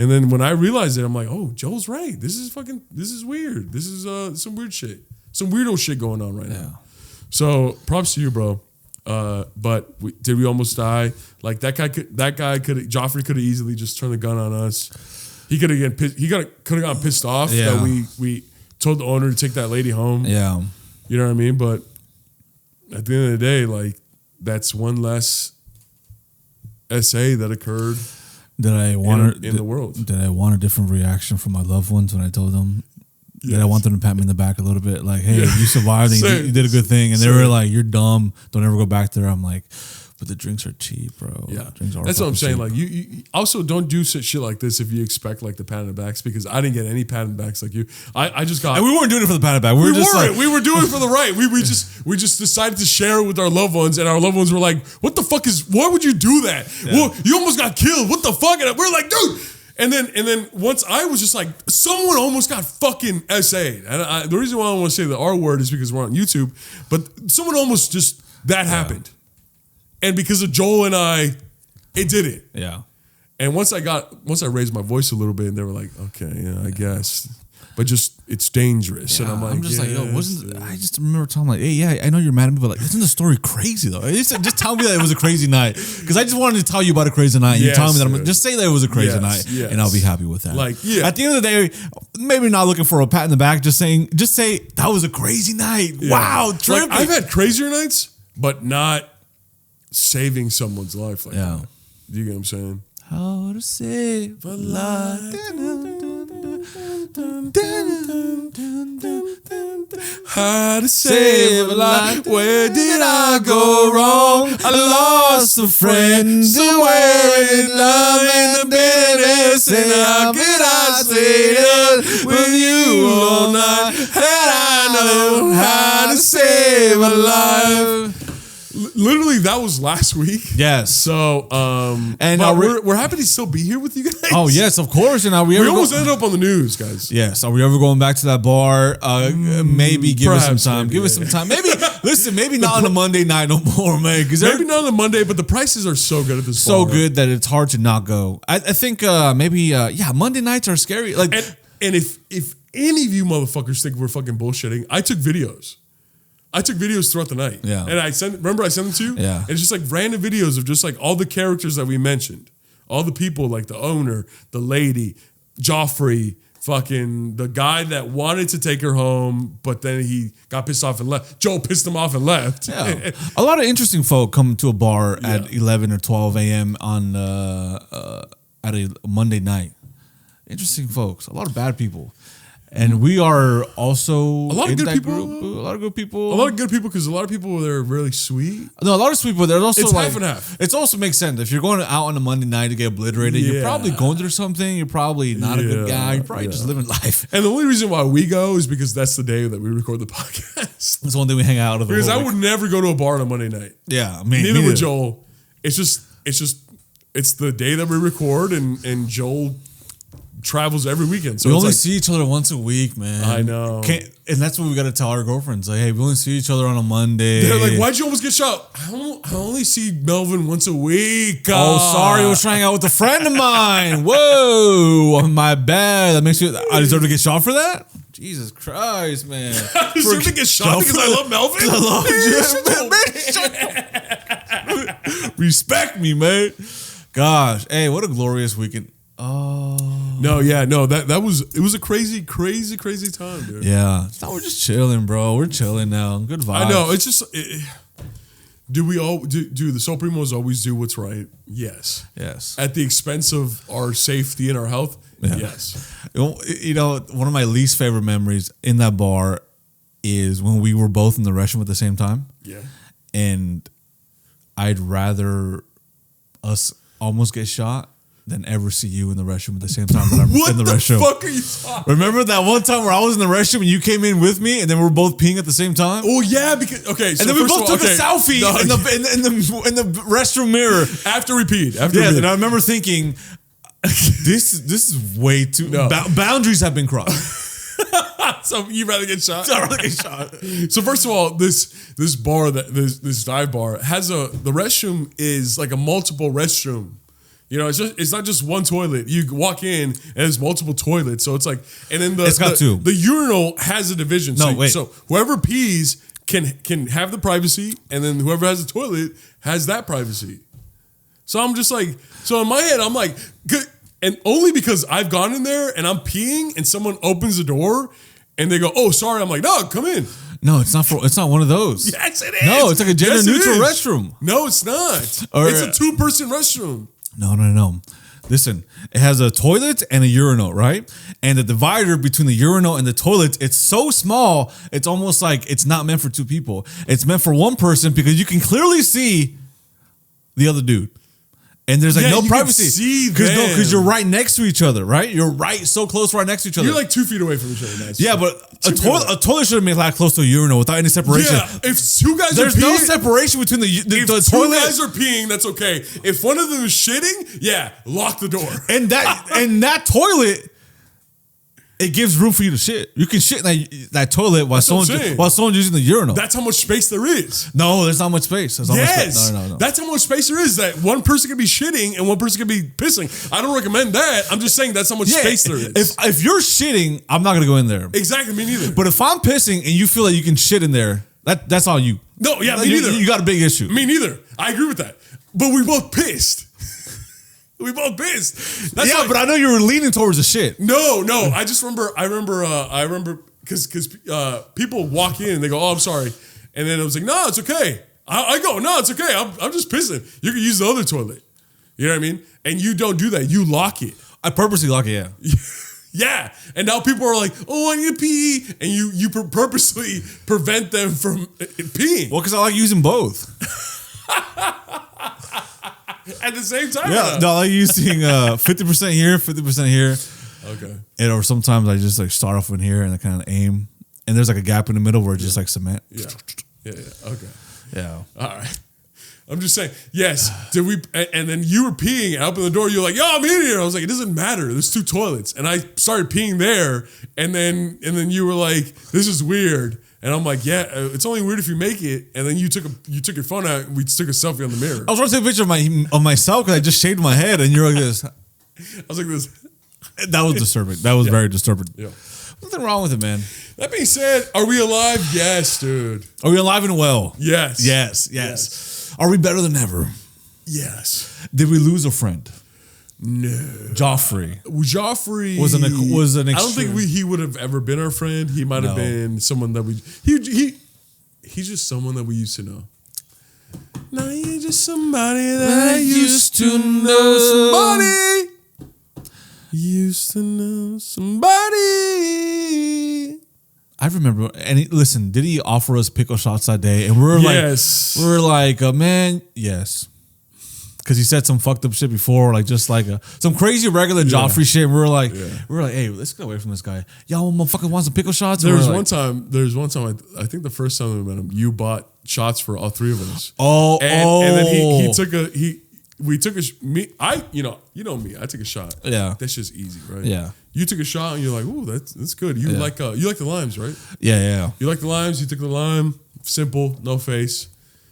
And then when I realized it, I'm like, oh, Joel's right. This is weird. This is some weird shit. Some weirdo shit going on right now. So props to you, bro. But did we almost die? Like Joffrey could have easily just turned the gun on us. He could have gotten pissed off that we told the owner to take that lady home. Yeah. You know what I mean? But at the end of the day, like, that's one less essay that occurred. Did I want in the world? Did I want a different reaction from my loved ones when I told them? Yes. Did I want them to pat me in the back a little bit? Like, hey, you survived and you did a good thing. And they were like, you're dumb. Don't ever go back there. I'm like, but the drinks are cheap, bro. Yeah. Drinks are That's what I'm saying. Cheap. Like, you also don't do shit like this if you expect like the pat in the backs, because I didn't get any pat in the backs like you. I just got. And we weren't doing it for the pat in the back. We were doing it for the right. We just decided to share it with our loved ones, and our loved ones were like, what the fuck why would you do that? Yeah. Well, you almost got killed. What the fuck? And we're like, dude. And then once I was just like, someone almost got fucking SA'd. And the reason why I don't want to say the R word is because we're on YouTube, but someone almost just, that happened. And because of Joel and I, it did it. Yeah. And once I raised my voice a little bit, and they were like, okay, yeah, I guess. But just, it's dangerous. Yeah, and I'm like, I just remember telling like, hey, yeah, I know you're mad at me, but like, isn't the story crazy though? Just tell me that it was a crazy night. Because I just wanted to tell you about a crazy night. You tell me that just say that it was a crazy night, and I'll be happy with that. Like, yeah. At the end of the day, maybe not looking for a pat in the back, just say that was a crazy night. Yeah. Wow, like, I've had crazier nights, but not saving someone's life like that. Do you get what I'm saying? How to save a life. How to save a life. Where did I go wrong? I lost a friend somewhere in love and the bitterness. And how could I stay there with you all night? And I know how to save a life. Literally, that was last week. Yes. So, and we're happy to still be here with you guys. Oh yes, of course. And we almost ended up on the news, guys. Yes. Are we ever going back to that bar? Maybe give us some time. Give us some time. Maybe listen. Maybe not on a Monday night no more, man. Because maybe not on a Monday, but the prices are so good at this. So bar. Good that it's hard to not go. I think maybe Monday nights are scary. Like, and if any of you motherfuckers think we're fucking bullshitting, I took videos throughout the night. Yeah. And I sent them to you? Yeah. And it's just like random videos of just like all the characters that we mentioned. All the people, like the owner, the lady, Joffrey, fucking the guy that wanted to take her home, but then he got pissed off and left. Joe pissed him off and left. Yeah. A lot of interesting folk come to a bar at 11 or 12 a.m. on at a Monday night. Interesting folks. A lot of bad people. And we are also a lot of good people. Group. A lot of good people. A lot of good people because a lot of people they're really sweet. No, a lot of sweet people. There's also it's like half and half. It also makes sense if you're going out on a Monday night to get obliterated. You're probably going through something. You're probably not a good guy. You're probably just living life. And the only reason why we go is because that's the day that we record the podcast. That's the one day we hang out of. Because I would never go to a bar on a Monday night. Yeah, I mean, neither would Joel. It's the day that we record, and Joel travels every weekend. So we only see each other once a week, man. I know. And that's what we got to tell our girlfriends. Like, hey, we only see each other on a Monday. They're like, why'd you almost get shot? I only see Melvin once a week. Oh, sorry. I was trying out with a friend of mine. Whoa. My bad. That makes you, I deserve to get shot for that? Jesus Christ, man. I deserve to get shot because I love Melvin? I love you. Respect me, man. Gosh. Hey, what a glorious weekend. Oh no! That was a crazy time, dude. Yeah, now we're just chilling, bro. We're chilling now. Good vibes. I know. It's just. Do we all do the Soul Primos always do what's right? Yes. At the expense of our safety and our health. Yeah. Yes. You know, one of my least favorite memories in that bar is when we were both in the restroom at the same time. Yeah. And I'd rather us almost get shot than ever see you in the restroom at the same time that I'm in the restroom. What the fuck are you talking? Remember that one time where I was in the restroom and you came in with me and then we were both peeing at the same time? Oh yeah, because okay. So and then we both took a selfie in the restroom mirror after we peed. And I remember thinking, this is way too boundaries have been crossed. So you'd rather get shot? I'd rather get shot. So first of all, this bar this dive bar has the restroom is like a multiple restroom. You know, it's not just one toilet. You walk in and there's multiple toilets. So it's like, and then it's got two. The urinal has a division. So whoever pees can have the privacy, and then whoever has the toilet has that privacy. So I'm just like, so in my head, I'm like, good. And only because I've gone in there and I'm peeing and someone opens the door and they go, oh, sorry. I'm like, no, come in. No, it's not one of those. Yes, it is. No, it's like a gender neutral restroom. No, it's not. It's a 2-person restroom. No. Listen, it has a toilet and a urinal, right? And the divider between the urinal and the toilet, it's so small, it's almost like it's not meant for 2 people. It's meant for one person because you can clearly see the other dude. And there's like Yeah, no you privacy can see because them. you're right next to each other, right? You're right so close, right next to each other. You're like 2 feet away from each other. Nice. Yeah, but a toilet should have been like close to a urinal without any separation. Yeah, if two guys There's are peeing, no separation between the if toilet. two guys are peeing, that's okay. If one of them is shitting, yeah, lock the door. And that toilet, it gives room for you to shit. You can shit in that toilet while someone's using the urinal. That's how much space there is. No, there's not much space. There's not much space. No. That's how much space there is. That one person can be shitting and one person can be pissing. I don't recommend that. I'm just saying that's how much space there is. If you're shitting, I'm not gonna go in there. Exactly, me neither. But if I'm pissing and you feel like you can shit in there, that's on you. No, yeah, me neither. You got a big issue. Me neither. I agree with that. But we both pissed. We both pissed. That's but I know you were leaning towards the shit. No. I just remember. I remember because people walk in and they go, "Oh, I'm sorry," and then I was like, "No, it's okay." I go, "No, it's okay. I'm just pissing. You can use the other toilet." You know what I mean? And you don't do that. You lock it. I purposely lock it. Yeah. Yeah. And now people are like, "Oh, I need to pee," and you purposely prevent them from peeing. Well, because I like using both. At the same time. Yeah, no, I like using 50% here, 50% here. Okay. And or sometimes I just like start off in here and I kind of aim, and there's like a gap in the middle where it's just like cement. Yeah. Okay. Yeah. All right. I'm just saying, yes. Did we? And then you were peeing, and I opened the door. You're like, "Yo, I'm in here." I was like, "It doesn't matter. There's 2 toilets." And I started peeing there, and then you were like, "This is weird." And I'm like, "Yeah, it's only weird if you make it." And then you took your phone out, and we took a selfie on the mirror. I was trying to take a picture of myself because I just shaved my head, and you're like this. I was like this. That was disturbing. That was very disturbing. Yeah. Nothing wrong with it, man. That being said, are we alive? Yes, dude. Are we alive and well? Yes. Yes. Are we better than ever? Yes. Did we lose a friend? No. Joffrey was an extreme. I don't think he would have ever been our friend. He might have been someone that he's just someone that we used to know. Now you're just somebody that I used to know. Somebody used to know somebody. I remember, and listen, did he offer us pickle shots that day? And we were like, man, yes. Because he said some fucked up shit before, like just like some crazy regular Joffrey shit. And we were like, hey, let's get away from this guy. Y'all motherfucker want some pickle shots? There's one time, I think the first time we met him, you bought shots for all 3 of us. And then we took me. You know me. I take a shot. Yeah, that's just easy, right? Yeah. You took a shot and you're like, "Ooh, that's good." You like the limes, right? Yeah. You like the limes. You took the lime. Simple, no face.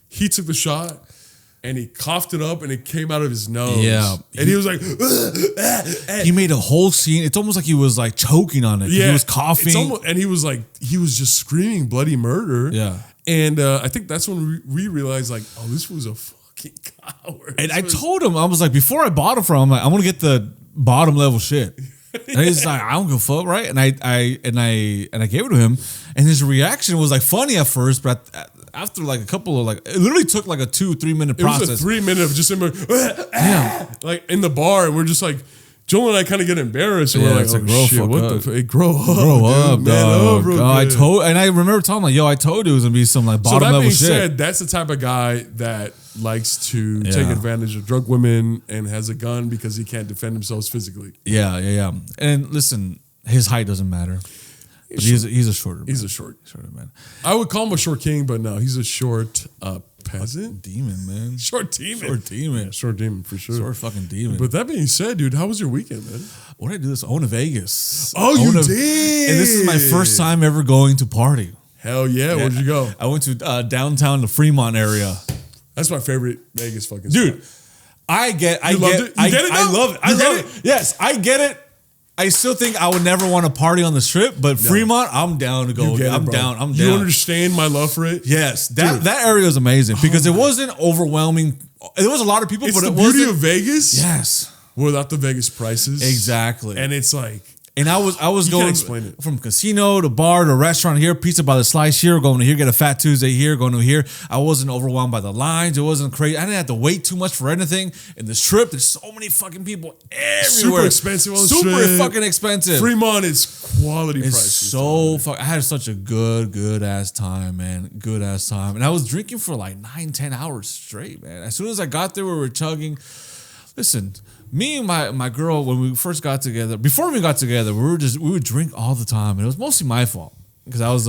He took the shot and he coughed it up and it came out of his nose. Yeah, and he was like, he made a whole scene. It's almost like he was like choking on it. Yeah, he was coughing, and he was just screaming bloody murder. Yeah, and I think that's when we realized like, oh, this was a fucking coward. And I told him, I was like, before I bought it from him, I'm like, I'm gonna get the bottom level shit. And he's like, I don't give a fuck, right? And I gave it to him, and his reaction was like funny at first, but after like a couple of it literally took like a 2-3 minute process. It was a 3 minute of just him like in the bar, and we're just like, Joel and I kind of get embarrassed, and we're like, oh shit, what the fuck? Grow up, man. I remember telling him like, yo, I told you it was gonna be some like bottom level shit. So that being said, that's the type of guy that likes to take advantage of drunk women and has a gun because he can't defend himself physically. Yeah. And listen, his height doesn't matter. But he's a shorter man. He's a shorter man. I would call him a short king, but no, he's a short peasant. Demon, man. Short demon. Yeah, short demon for sure. Short fucking demon. But that being said, dude, how was your weekend, man? What did I do this? I went to Vegas. Oh, you did? And this is my first time ever going to party. Hell yeah. Where'd you go? I went to downtown, the Fremont area. That's my favorite Vegas fucking dude. spot. I get it. I love it. I love it. Yes, I get it. I still think I would never want to party on the strip, but Fremont, I'm down to go. I'm down. You understand my love for it? Yes, that area is amazing because it wasn't overwhelming. There was a lot of people, but it wasn't. Beauty of Vegas. Yes, without the Vegas prices, exactly. And it's like, and I was going explain it. From casino to bar to restaurant here, pizza by the slice here, going to here, get a Fat Tuesday here, going to here. I wasn't overwhelmed by the lines. It wasn't crazy. I didn't have to wait too much for anything. And the strip, there's so many fucking people everywhere. Super expensive on the strip. Super fucking expensive. Fremont is quality prices. I had such a good ass time, man. Good ass time. And I was drinking for like 9-10 hours straight, man. As soon as I got there, we were chugging. Listen, me and my girl, when we first got together, before we got together, we would drink all the time, and it was mostly my fault because I was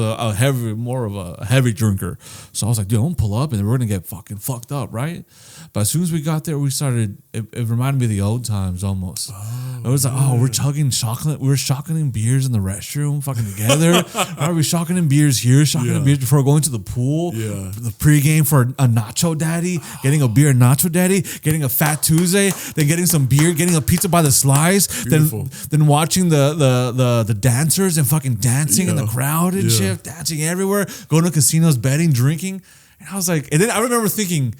more of a heavy drinker. So I was like, dude, I'm gonna pull up, and we're gonna get fucking fucked up, right? But as soon as we got there, we started. It reminded me of the old times almost. It was like, we're chugging chocolate. We were shotgunning beers in the restroom, fucking together. Are we shotgunning beers here? Shotgunning beers before going to the pool. Yeah. The pregame for a Nacho Daddy, getting a beer Nacho Daddy, getting a Fat Tuesday, then getting some beer, getting a pizza by the slice, then watching the dancers and fucking dancing in the crowd and shit, dancing everywhere, going to casinos, betting, drinking. And I was like, and then I remember thinking,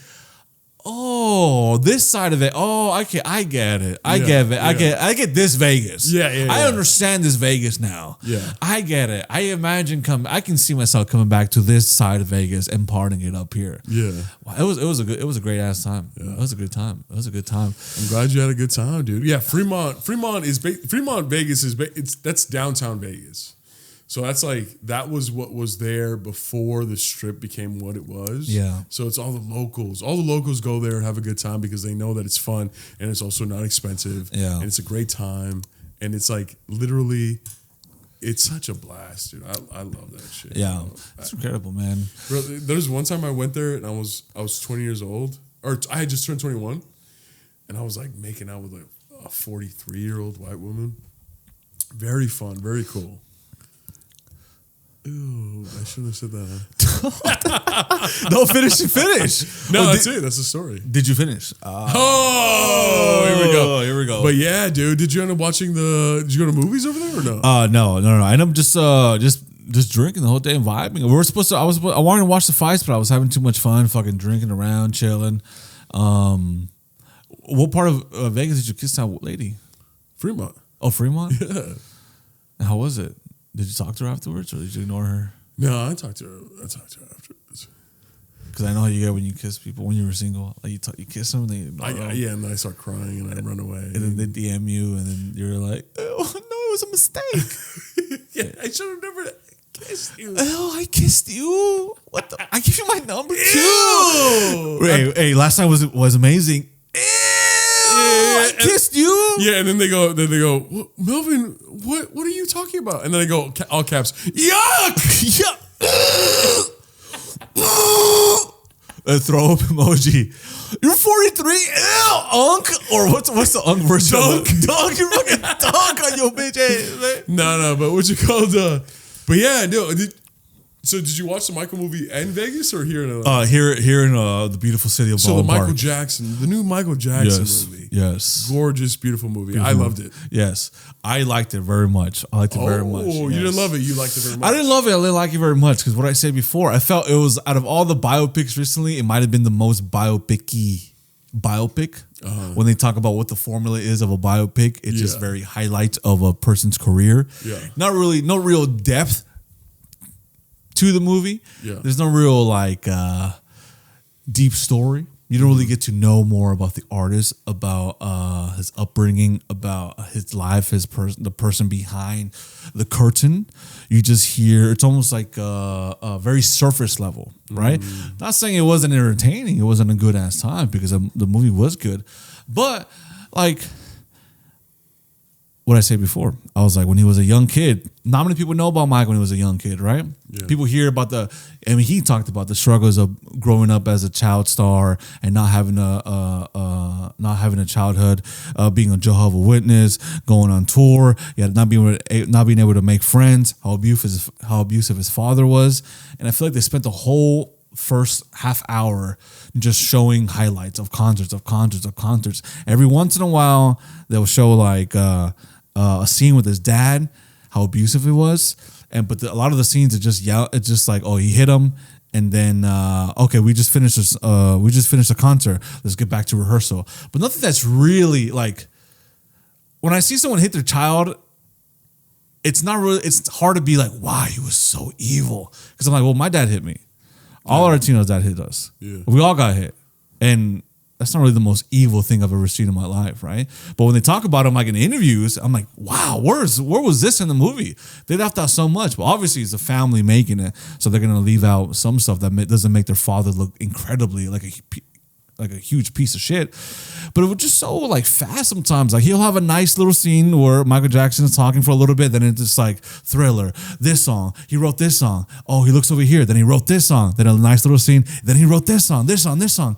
oh, this side of it. Oh, I get it. I get it. I get this Vegas. I understand this Vegas now. Yeah. I get it. I can see myself coming back to this side of Vegas and partying it up here. Yeah. Wow, it was a great ass time. Yeah. It was a good time. I'm glad you had a good time, dude. Yeah, Fremont Vegas that's downtown Vegas. So that was what was there before the strip became what it was. Yeah. So it's all the locals. All the locals go there and have a good time because they know that it's fun and it's also not expensive. Yeah. And it's a great time. And it's literally, it's such a blast, dude. I love that shit. Yeah. It's incredible, man. Bro, there's one time I went there and I was 20 years old, or I had just turned 21, and I was making out with a 43-year-old white woman. Very fun, very cool. Ooh, I shouldn't have said that. No, finish. No, that's it. That's the story. Did you finish? Here we go. But yeah, dude, did you end up watching did you go to movies over there or no? No. I ended up just drinking the whole day and vibing. I wanted to watch the fights, but I was having too much fun, fucking drinking around, chilling. What part of Vegas did you kiss that lady? Fremont. Oh, Fremont? Yeah. How was it? Did you talk to her afterwards, or did you ignore her? No, I talked to her afterwards. Because I know how you get when you kiss people when you were single. You kiss them, and they ignore them. Yeah, and then I start crying and I run away. And then they DM you, and then you're like, "Oh no, it was a mistake." Yeah, I should have never kissed you. Oh, I kissed you. What the? I give you my number too. Hey, last time was amazing. I kissed you. Yeah, and then they go, Melvin, what are you talking about? And then they go, all caps, yuck! A throw up emoji. You're 43, ew, unk, or what's the unk version? Dunk, you fucking dunk on your bitch ass. No, but what you called? But yeah, no. So did you watch the Michael movie in Vegas or here in LA? Here in the beautiful city of Baldwin Park. The new Michael Jackson movie. Yes. Gorgeous, beautiful movie. I loved it. Yes. I liked it very much. Very much. Oh, you didn't love it. You liked it very much. I didn't love it. I didn't like it very much because what I said before, I felt it was, out of all the biopics recently, it might have been the most biopic. When they talk about what the formula is of a biopic, it's just very highlights of a person's career. Yeah. Not really, no real depth to the movie. Yeah. There's no real deep story. You don't really get to know more about the artist, about his upbringing, about his life, the person behind the curtain. You just hear, it's almost like a very surface level, right? Not saying it wasn't entertaining, it wasn't a good ass time because the movie was good, but what I said before, I was like, when he was a young kid, not many people know about Mike when he was a young kid, right? Yeah. People hear about he talked about the struggles of growing up as a child star and not having a childhood, being a Jehovah's Witness, going on tour, not being able to make friends, how abusive his father was, and I feel like they spent the whole first half hour just showing highlights of concerts. Every once in a while, they'll show a scene with his dad, how abusive it was, but a lot of the scenes are just it's just like, oh, he hit him, and then okay, we just finished the concert. Let's get back to rehearsal. But nothing that's really when I see someone hit their child, it's not really. It's hard to be like, wow, he was so evil, because I'm like, well, my dad hit me. All our Latinos dad hit us. Yeah. We all got hit, and that's not really the most evil thing I've ever seen in my life, right? But when they talk about him in interviews, I'm like, wow, where was this in the movie? They left out so much, but obviously it's a family making it, so they're gonna leave out some stuff that doesn't make their father look incredibly like like a huge piece of shit. But it was just so like fast sometimes. Like he'll have a nice little scene where Michael Jackson is talking for a little bit, then it's just like Thriller, this song, he wrote this song. Oh, he looks over here, then he wrote this song, then a nice little scene, then he wrote this song, this song, this song.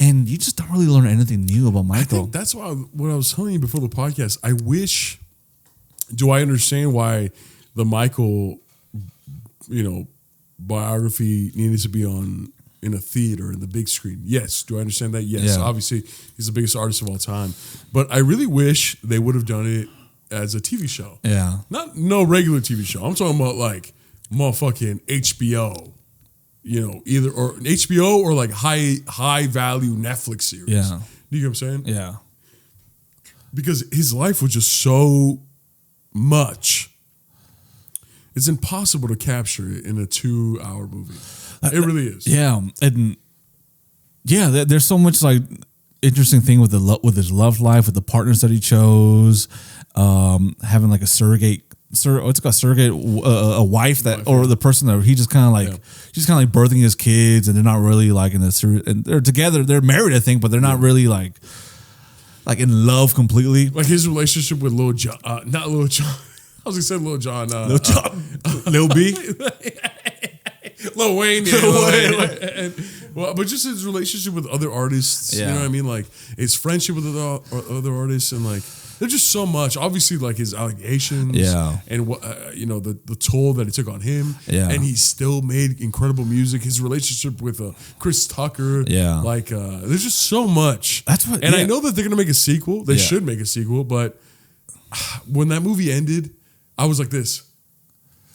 And you just don't really learn anything new about Michael. I think that's why what I was telling you before the podcast, I understand why the Michael, biography needed to be in a theater, in the big screen. Yes. Do I understand that? Yes. Yeah. Obviously, he's the biggest artist of all time. But I really wish they would have done it as a TV show. Yeah. No regular TV show. I'm talking about like motherfucking HBO. Either or HBO or like high value Netflix series. Yeah. You get what I'm saying? Yeah. Because his life was just so much. It's impossible to capture it in a 2-hour movie. It really is. Yeah. And yeah, there's so much like interesting thing with with his love life, with the partners that he chose, having like a surrogate, a wife that, or the person that he just kind of like, she's kind of like birthing his kids, and they're not really like in and they're together, they're married, I think, but they're not really like in love completely. Like his relationship with Lil Jon, not Lil Jon. I was gonna say Lil Jon. Lil Jon, Lil B, Lil Wayne. Yeah, but just his relationship with other artists. Yeah. You know what I mean? Like his friendship with other artists, and like there's just so much. Obviously, like his allegations. Yeah. And what the toll that it took on him. Yeah. And he still made incredible music. His relationship with Chris Tucker. Yeah. Like there's just so much. That's what. And I know that they're gonna make a sequel. They Yeah. should make a sequel, but when that movie ended, I was like this.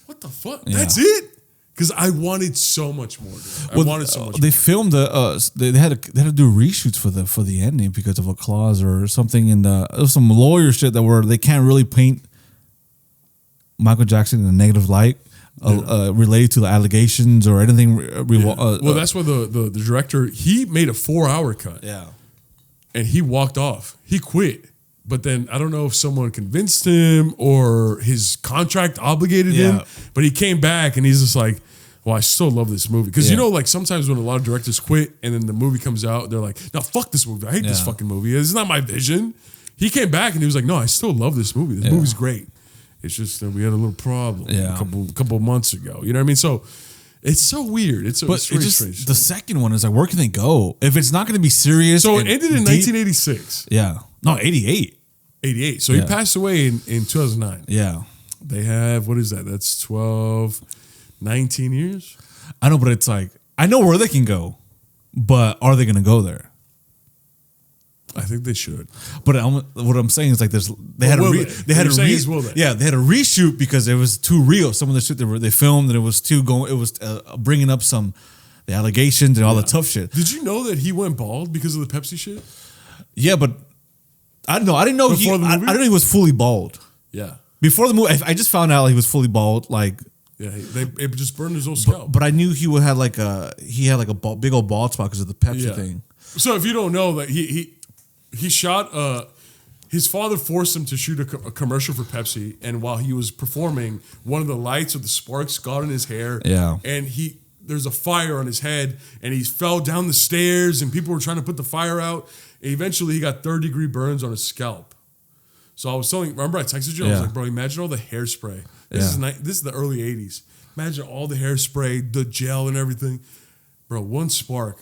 What the fuck? Yeah. That's it? Because I wanted so much more. Dude. I wanted so much They more. filmed they had to do reshoots for the ending because of a clause or something in there was some lawyer shit that they can't really paint Michael Jackson in a negative light related to the allegations or anything. Well, that's why the director, he made a 4-hour cut. Yeah. And he walked off. He quit. But then I don't know if someone convinced him or his contract obligated him. But he came back and he's just like, well, I still love this movie. Because like sometimes when a lot of directors quit and then the movie comes out, they're like, no, fuck this movie. I hate this fucking movie. It's not my vision. He came back and he was like, no, I still love this movie. This movie's great. It's just that we had a little problem a couple months ago. You know what I mean? So it's so weird. It's very strange. The second one is like, where can they go if it's not going to be serious? So it ended in 1986. Yeah. No, 88. 88. So he passed away in 2009. Yeah. They have, what is that? That's 12, 19 years? I know, but it's like, I know where they can go, but are they going to go there? I think they should. But what I'm saying is like they had a reshoot because it was too real. Some of the shit they filmed and it was bringing up the allegations and all the tough shit. Did you know that he went bald because of the Pepsi shit? Yeah, but I don't know. I didn't know I didn't know he was fully bald. Yeah. Before the movie, I just found out he was fully bald. Like, yeah, it just burned his whole scalp. But I knew he would have like a big old bald spot because of the Pepsi thing. So if you don't know that he shot his father forced him to shoot a commercial for Pepsi, and while he was performing, one of the lights or the sparks got in his hair. Yeah. And there's a fire on his head, and he fell down the stairs, and people were trying to put the fire out. And eventually, he got 3rd-degree burns on his scalp. So I was remember I texted you? I was like, bro, imagine all the hairspray. This is the early 80s. Imagine all the hairspray, the gel and everything. Bro, one spark.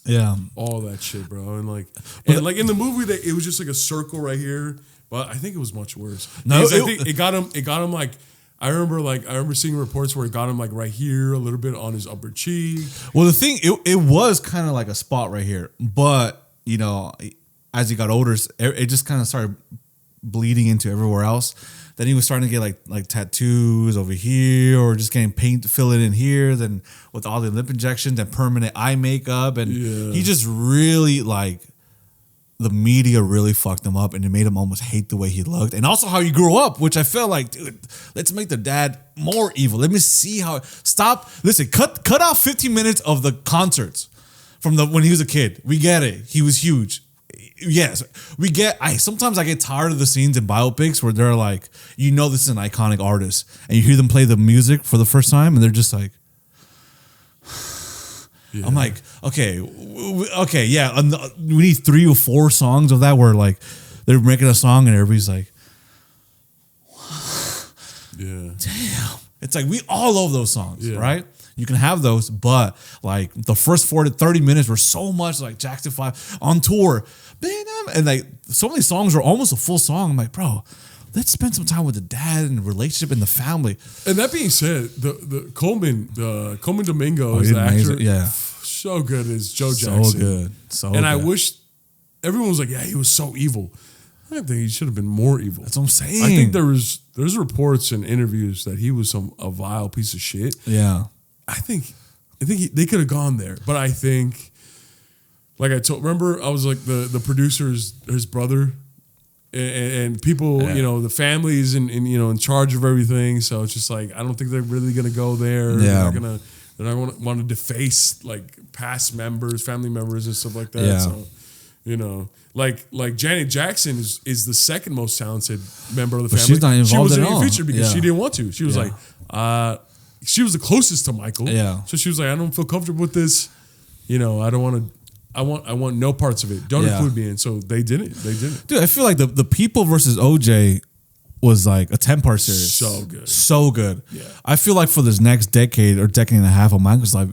Yeah. All that shit, bro. And like in the movie, it was just like a circle right here. But I think it was much worse. No, I think it got him like, I remember seeing reports where it got him like right here, a little bit on his upper cheek. Well, the thing, it was kind of like a spot right here. But, as he got older, it just kind of started bleeding into everywhere else. Then he was starting to get like tattoos over here, or just getting paint filling in here. Then with all the lip injections and permanent eye makeup, and he just really the media really fucked him up, and it made him almost hate the way he looked, and also how he grew up. Which I felt like, dude, let's make the dad more evil. Let me see how. Listen, cut out 15 minutes of the concerts from when he was a kid. We get it. He was huge. Yes, sometimes I get tired of the scenes in biopics where they're like, this is an iconic artist, and you hear them play the music for the first time, and they're just like, Yeah. I'm like, okay, yeah. We need 3 or 4 songs of that where like they're making a song and everybody's like, yeah, damn. It's like we all love those songs, Yeah. right? You can have those, but like the first 40 to 30 minutes were so much like Jackson 5 on tour. And like so many songs were almost a full song. I'm like, bro, let's spend some time with the dad and the relationship and the family. And that being said, the Coleman Domingo is the amazing. actor. Yeah. So good as Joe Jackson. So good. So and I good. wish everyone was like, yeah, he was so evil. I think he should have been more evil. That's what I'm saying. I think there's reports and interviews that he was a vile piece of shit. Yeah. I think they could have gone there, but I think, like remember I was like the producer's his brother, and people, Yeah. the families and in charge of everything. So it's just like I don't think they're really gonna go there. Yeah. They're not want to deface like past members, family members, and stuff like that. Yeah. So like Janet Jackson is the second most talented member of the But family. she's not She involved wasn't at even all. featured because Yeah. she didn't want to. She was Yeah. like, she was the closest to Michael. Yeah. So she was like, I don't feel comfortable with this. I don't want to. I want no parts of it. Don't Yeah. include me in. So they didn't. They didn't. Dude, I feel like the People versus OJ was like a 10-part series. So good. So good. Yeah. I feel like for this next decade or decade and a half of Michael's life,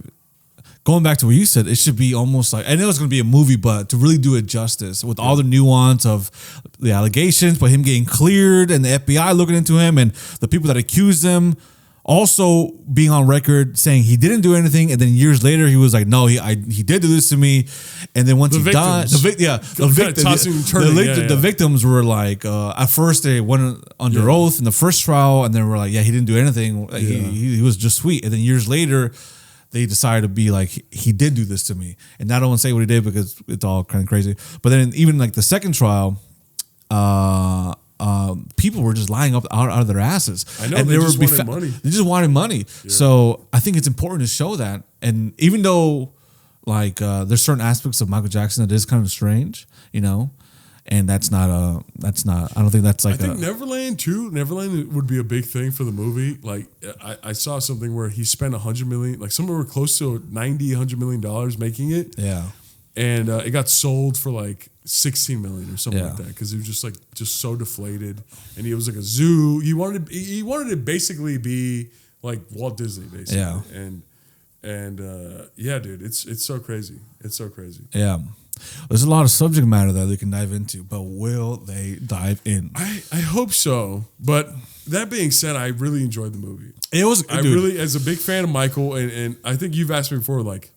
going back to what you said, it should be almost like, I know it's going to be a movie, but to really do it justice with all the nuance of the allegations, but him getting cleared and the FBI looking into him and the people that accused him also being on record saying he didn't do anything, and then years later he was like, no, he did do this to me, and then once he died, the victims were like, at first they went under oath in the first trial, and they were like, yeah, he didn't do anything, he was just sweet, and then years later they decided to be like, he did do this to me, and I don't want to say what he did because it's all kind of crazy, but then even like the second trial, people were just lying out of their asses. I know, and they just wanted money. They just wanted money. Yeah. So I think it's important to show that. And even though like there's certain aspects of Michael Jackson that is kind of strange, and that's not I don't think that's like I think Neverland would be a big thing for the movie. Like I saw something where he spent $100 million, like somewhere close to $100 million making it. Yeah. And it got sold for like 16 million or something like that because it was just so deflated, and it was like a zoo. He wanted to basically be like Walt Disney, basically. Yeah. And yeah, dude, it's so crazy. It's so crazy. Yeah. There's a lot of subject matter that they can dive into, but will they dive in? I hope so. But that being said, I really enjoyed the movie. It was. Really, as a big fan of Michael, and I think you've asked me before, like,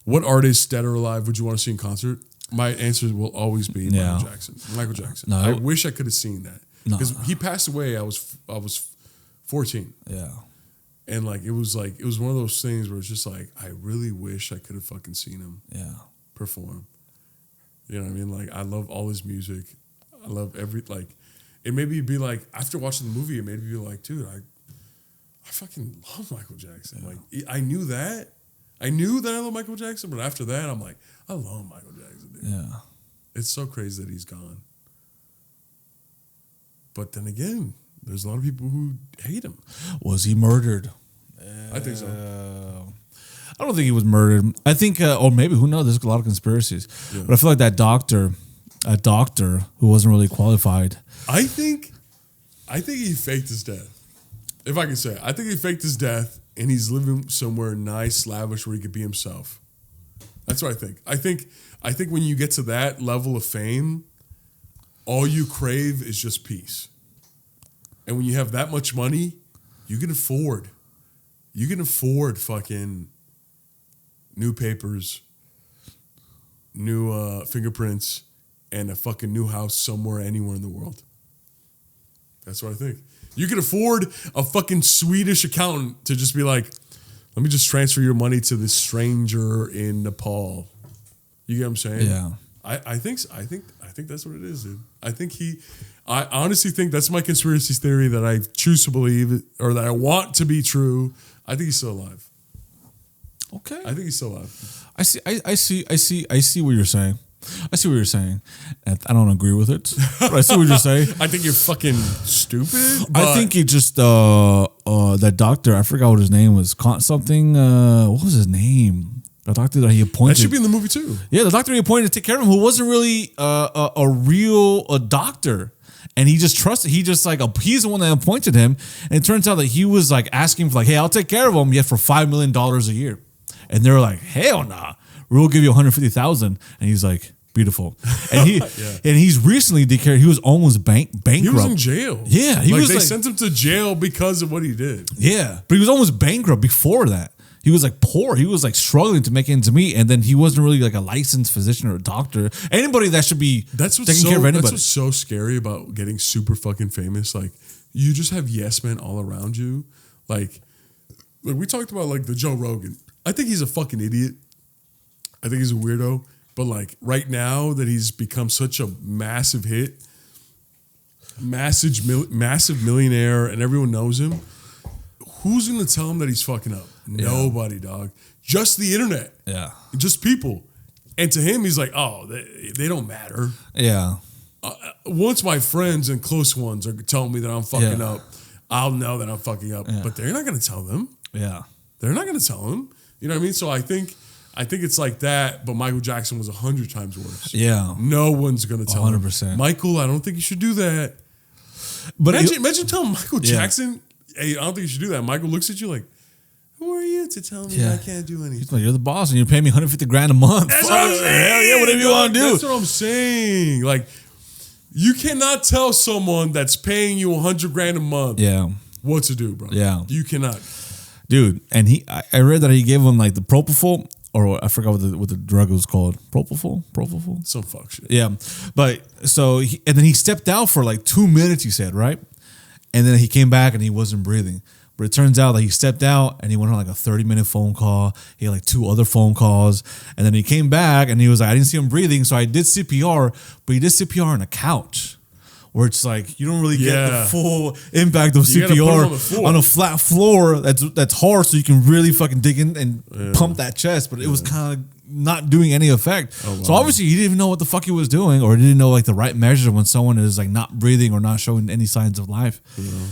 what artist, dead or alive, would you want to see in concert? My answer will always be Michael Jackson. Michael Jackson. No, I wish I could have seen that because he passed away. I was 14. Yeah. And like it was one of those things where it's just like I really wish I could have fucking seen him. Yeah. Perform. You know what I mean? Like I love all his music. I love it made me be like after watching the movie, it made me be like, dude, I fucking love Michael Jackson. Yeah. Like I knew that I love Michael Jackson, but after that, I'm like, I love Michael Jackson, dude. Yeah. It's so crazy that he's gone. But then again, there's a lot of people who hate him. Was he murdered? I think so. I don't think he was murdered. I think, or maybe, who knows? There's a lot of conspiracies. Yeah. But I feel like that doctor who wasn't really qualified. I think he faked his death. If I can say it. I think he faked his death and he's living somewhere nice, lavish, where he could be himself. That's what I think. I think when you get to that level of fame, all you crave is just peace. And when you have that much money, you can afford fucking new papers, new fingerprints, and a fucking new house somewhere, anywhere in the world. That's what I think. You can afford a fucking Swedish accountant to just be like, let me just transfer your money to this stranger in Nepal. You get what I'm saying? Yeah. I think that's what it is, dude. I honestly think that's my conspiracy theory that I choose to believe or that I want to be true. I think he's still alive. Okay. I think he's still alive. I see what you're saying. I see what you're saying. I don't agree with it, but I see what you're saying. I think you're fucking stupid. I think you just that doctor. I forgot what his name was. Something. What was his name? The doctor that he appointed. That should be in the movie too. Yeah, the doctor he appointed to take care of him, who wasn't really a real doctor. And he just trusted. He just he's the one that appointed him. And it turns out that he was like asking for hey, I'll take care of him, yet for $5 million a year. And they're like, hell nah, we'll give you $150,000. And he's like, beautiful. And he's recently declared he was almost bankrupt. He was in jail. Yeah, they sent him to jail because of what he did. Yeah, but he was almost bankrupt before that. He was poor. He was struggling to make ends meet, and then he wasn't really a licensed physician or a doctor. Anybody that should be taking care of anybody. That's what's so scary about getting super fucking famous. You just have yes men all around you. Like we talked about the Joe Rogan. I think he's a fucking idiot. I think he's a weirdo. But right now that he's become such a massive hit, massive millionaire, and everyone knows him, who's going to tell him that he's fucking up? Yeah. Nobody, dog. Just the internet. Yeah. Just people. And to him, he's like, oh, they don't matter. Yeah. Once my friends and close ones are telling me that I'm fucking up, I'll know that I'm fucking up. Yeah. But they're not going to tell them. Yeah. They're not going to tell them. You know what I mean? So I think it's like that, but Michael Jackson was 100 times worse. Yeah. No one's going to tell 100%. him. Michael, I don't think you should do that. But imagine telling Michael Jackson, hey, I don't think you should do that. Michael looks at you like, who are you to tell me I can't do anything? He's like, you're the boss and you're paying me $150,000 a month. That's what I'm saying. Hell yeah, whatever you want to do. That's what I'm saying. You cannot tell someone that's paying you $100,000 a month what to do, bro. Yeah. You cannot. Dude, and I read that he gave him the propofol, or I forgot what the drug was called. Propofol? Some fuck shit. Yeah. But and then he stepped out for 2 minutes, he said, right? And then he came back and he wasn't breathing. But it turns out that he stepped out and he went on a 30-minute phone call. He had 2 other phone calls. And then he came back and he was like, I didn't see him breathing. So I did CPR, but he did CPR on a couch. Where it's you don't really get the full impact of CPR on a flat floor that's hard, so you can really fucking dig in and pump that chest. But it was kind of not doing any effect. Oh, wow. So obviously he didn't even know what the fuck he was doing, or didn't know the right measure when someone is not breathing or not showing any signs of life. Yeah.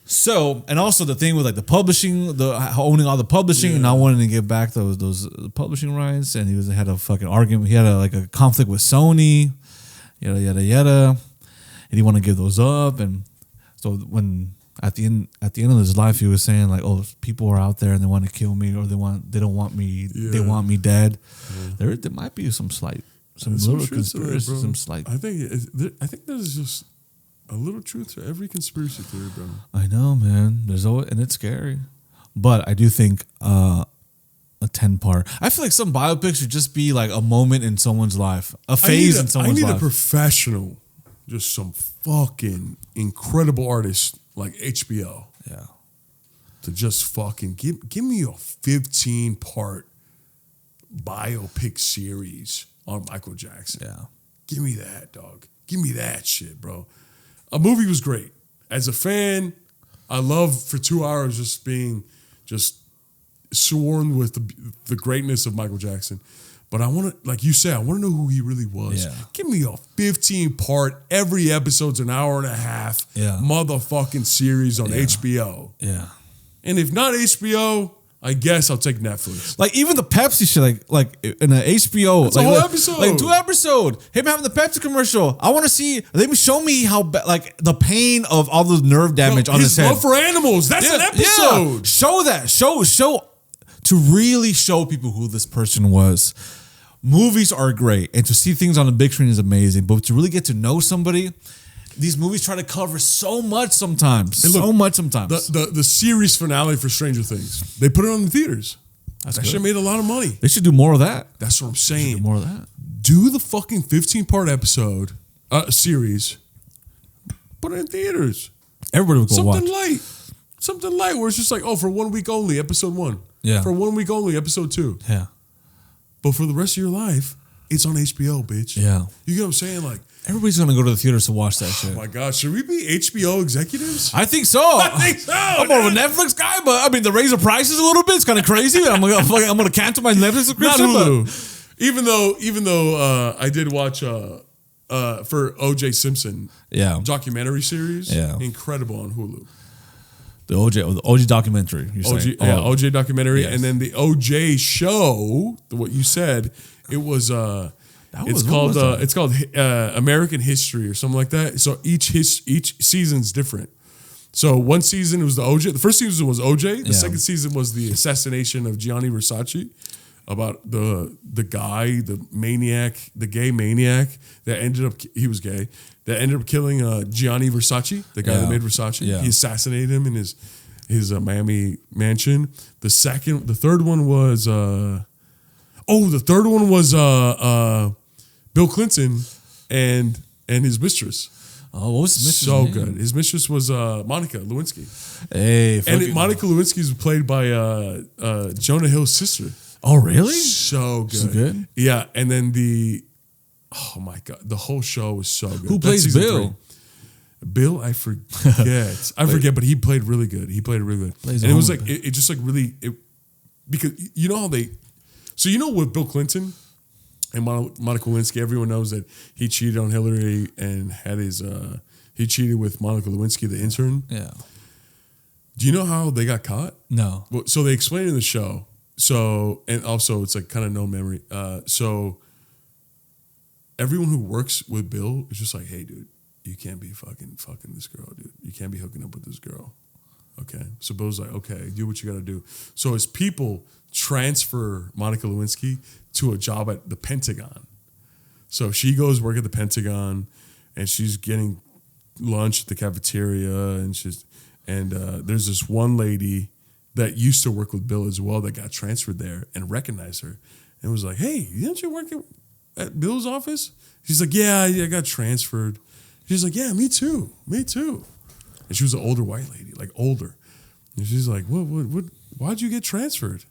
So, and also the thing with the publishing, owning all the publishing and not wanting to give back those publishing rights, and he had a fucking argument. He had a conflict with Sony, yada yada yada. He didn't want to give those up, and so when at the end of his life, he was saying "Oh, people are out there and they want to kill me, or they don't want me, they want me dead." Yeah. There might be some little conspiracy, some slight. I think there's just a little truth to every conspiracy theory, bro. I know, man. There's always, and it's scary, but I do think a 10-part. I feel like some biopics should just be a moment in someone's life, a phase in someone's life. I need a professional. Just some fucking incredible artist like HBO. Yeah. To just fucking give me a 15-part biopic series on Michael Jackson. Yeah. Give me that, dog. Give me that shit, bro. A movie was great. As a fan, I love for 2 hours just being sworn with the greatness of Michael Jackson. But I want to, like you said, I want to know who he really was. Yeah. Give me a 15-part, every episode's an hour and a half, motherfucking series on HBO. Yeah. And if not HBO, I guess I'll take Netflix. Even the Pepsi shit, like in an HBO. It's a whole episode. 2 episodes. Him having the Pepsi commercial. I want to see, show me how, the pain of all the nerve damage on his head. His love for animals. That's an episode. Yeah. Show that. Show. To really show people who this person was. Movies are great, and to see things on the big screen is amazing. But to really get to know somebody, these movies try to cover so much sometimes. Hey, look, so much sometimes. The series finale for Stranger Things, they put it on the theaters. That shit made a lot of money. They should do more of that. That's what I'm saying. Do more of that. Do the fucking 15-part episode series. Put it in theaters. Everybody would go watch. Something light where it's just for 1 week only, episode 1. Yeah. For 1 week only, episode 2. Yeah. But for the rest of your life, it's on HBO, bitch. Yeah. You get what I'm saying? Everybody's going to go to the theaters to watch that shit. Oh my God. Should we be HBO executives? I think so. I'm more more of a Netflix guy, but they raise the prices a little bit. It's kind of crazy. I'm going to cancel my Netflix subscription. Not Hulu. Even though I did watch for O.J. Simpson documentary series. Yeah. Incredible on Hulu. The OJ documentary. You're saying? OJ documentary, Yes. and then the OJ show. What you said, it was. It's called American History or something like that. So each season's different. So one season it was the OJ. The first season was OJ. The second season was the assassination of Gianni Versace, about the guy, the maniac, the gay maniac that ended up, he was gay, that ended up killing Gianni Versace, the guy that made Versace. Yeah. He assassinated him in his Miami mansion. The third one was Bill Clinton and his mistress. Oh, what was his mistress' So name? good. His mistress was Monica Lewinsky. Hey, Monica Lewinsky was played by Jonah Hill's sister. Oh, really? So good. So good? Yeah, and then oh my God, the whole show was so good. Who plays season Bill? 3. Bill, I forget. I forget, but he played really good. He played really good. Plays And it was home like, it just like really, because you know how with Bill Clinton and Monica Lewinsky, everyone knows that he cheated on Hillary and had he cheated with Monica Lewinsky, the intern. Yeah. Do you know how they got caught? No. Well, so they explain in the show. So, and also it's like kind of no memory. So everyone who works with Bill is just like, hey, dude, you can't be fucking this girl, dude. You can't be hooking up with this girl. Okay. So Bill's like, okay, do what you got to do. So his people transfer Monica Lewinsky to a job at the Pentagon. So she goes work at the Pentagon, and she's getting lunch at the cafeteria, and there's this one lady that used to work with Bill as well that got transferred there and recognized her and was like, hey, didn't you work at Bill's office? She's like, yeah, I got transferred. She's like, yeah, me too. And she was an older white lady, like older. And she's like, why'd you get transferred?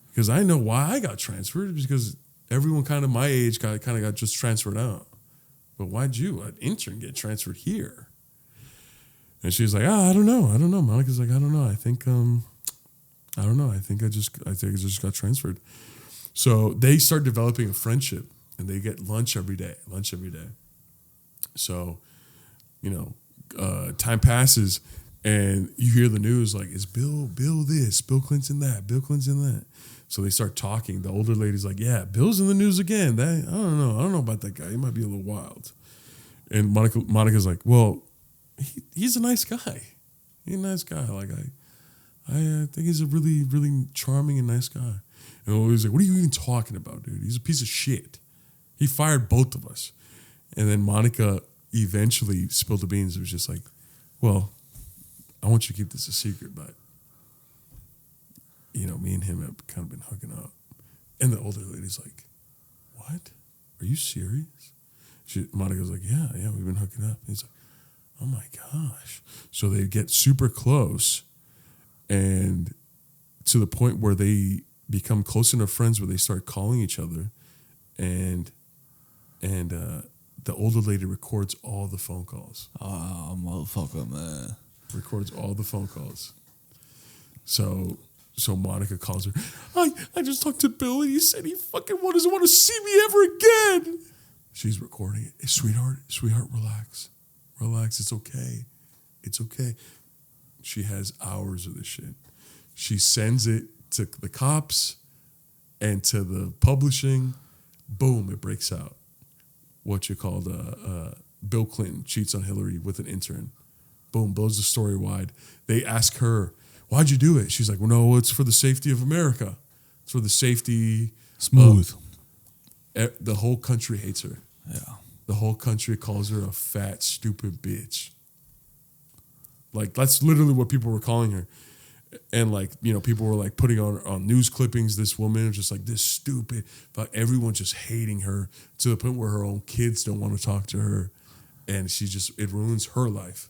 Because I know why I got transferred, because everyone kind of my age kind of got just transferred out. But why'd you, an intern, get transferred here? And she's like, I don't know. Monica's like, I don't know. I think I just got transferred. So they start developing a friendship, and they get lunch every day. So, time passes, and you hear the news like, is Bill this, Bill Clinton that. So they start talking. The older lady's like, yeah, Bill's in the news again. I don't know about that guy. He might be a little wild. And Monica's like, well, he's a nice guy. He's a nice guy. Like I think he's a really, really charming and nice guy. And he's like, what are you even talking about, dude? He's a piece of shit. He fired both of us. And then Monica eventually spilled the beans. It was just like, well, I want you to keep this a secret, but me and him have kind of been hooking up. And the older lady's like, what? Are you serious? Monica's like, yeah, we've been hooking up. And he's like, oh my gosh. So they get super close, and to the point where they become close enough friends where they start calling each other, and the older lady records all the phone calls. Oh, motherfucker, man. Records all the phone calls. So Monica calls her. I just talked to Bill, and he said he fucking doesn't want to see me ever again. She's recording it. Hey, sweetheart, relax. It's okay. She has hours of this shit. She sends it to the cops and to the publishing. Boom, it breaks out. Bill Clinton cheats on Hillary with an intern. Boom, blows the story wide. They ask her, why'd you do it? She's like, well, no, it's for the safety of America. It's for the safety. Smooth. The whole country hates her. Yeah. The whole country calls her a fat, stupid bitch. Like, that's literally what people were calling her. And people were like putting on news clippings, this woman was just like this stupid, but everyone just hating her to the point where her own kids don't want to talk to her. And it ruins her life.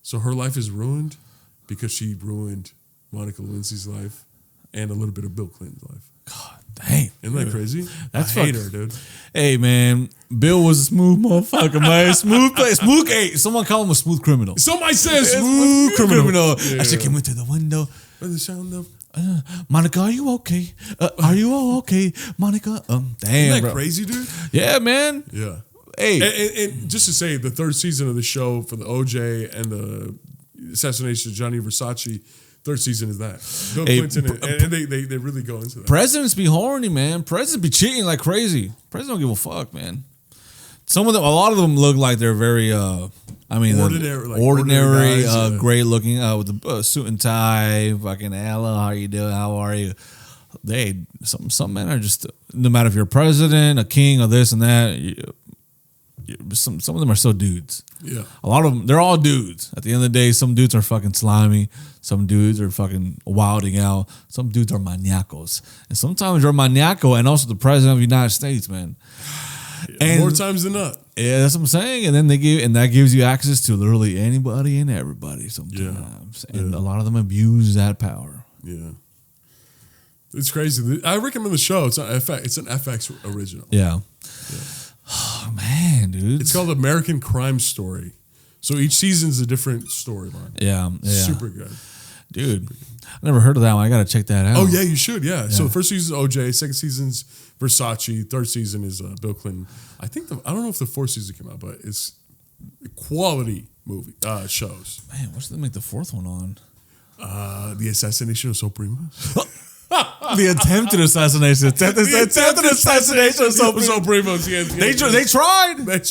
So her life is ruined because she ruined Monica Lewinsky's life and a little bit of Bill Clinton's life. God dang. Isn't that crazy? That's I hate her, dude. Hey, man. Bill was a smooth motherfucker, man. Smooth. Hey, someone call him a smooth criminal. Somebody says smooth criminal. Yeah. I should came into the window. By the sound of Monica, are you okay? Are you all okay, Monica? Damn, isn't that bro. crazy, dude? Yeah, man. Yeah. Hey, And just to say, the third season of the show for the OJ and assassination of Gianni Versace. Third season is that. Bill Clinton, and they really go into that. Presidents be horny, man. Presidents be cheating like crazy. Presidents don't give a fuck, man. Some of them, a lot of them look like they're very, ordinary, guys, great looking, with the suit and tie. Fucking hello, how you doing? How are you? Some men are just, no matter if you're a president, a king, or this and that. Some of them are so dudes. Yeah. A lot of them, they're all dudes. At the end of the day, some dudes are fucking slimy. Some dudes are fucking wilding out. Some dudes are maniacos. And sometimes you're a maniaco and also the president of the United States, man. And more times than not. Yeah, that's what I'm saying. And then that gives you access to literally anybody and everybody sometimes. Yeah. And a lot of them abuse that power. Yeah. It's crazy. I recommend the show. It's an FX original. Yeah. Oh, man, dude. It's called American Crime Story. So each season's a different storyline. Yeah. Super good. Dude, I never heard of that one. I got to check that out. Oh, yeah, you should. Yeah. So the first season is OJ. Second season's Versace. Third season is Bill Clinton. I don't know if the fourth season came out, but it's quality movie shows. Man, what should they make the fourth one on? The assassination of Sopremos. The attempted assassination. Attempted assassination of Sopremos. They tried. They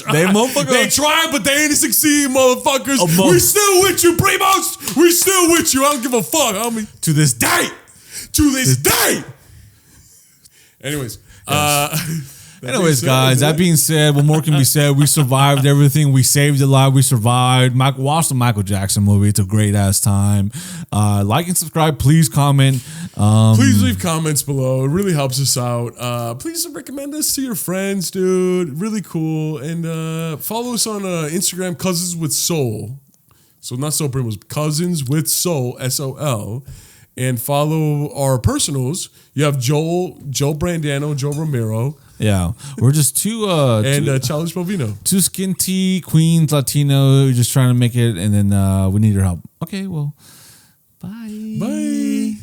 tried, but they ain't succeed, motherfuckers. We still with you, Primos. We still with you. I don't give a fuck, homie. To this day. Anyways. Anyways, guys, that being said, what more can be said? We survived everything. We saved a life. We survived. Watch the Michael Jackson movie. It's a great ass time. Like and subscribe. Please comment. Please leave comments below. It really helps us out. Please recommend us to your friends, dude. Really cool. And follow us on Instagram, Cousins with Soul. So not Soul Primos, Cousins with Soul, SOL. And follow our personals. You have Joel Brandano, Joe Romero. Yeah, we're just two Childish Bovino. Two skinty queens, Latino, just trying to make it, and then we need your help. Okay, well, bye.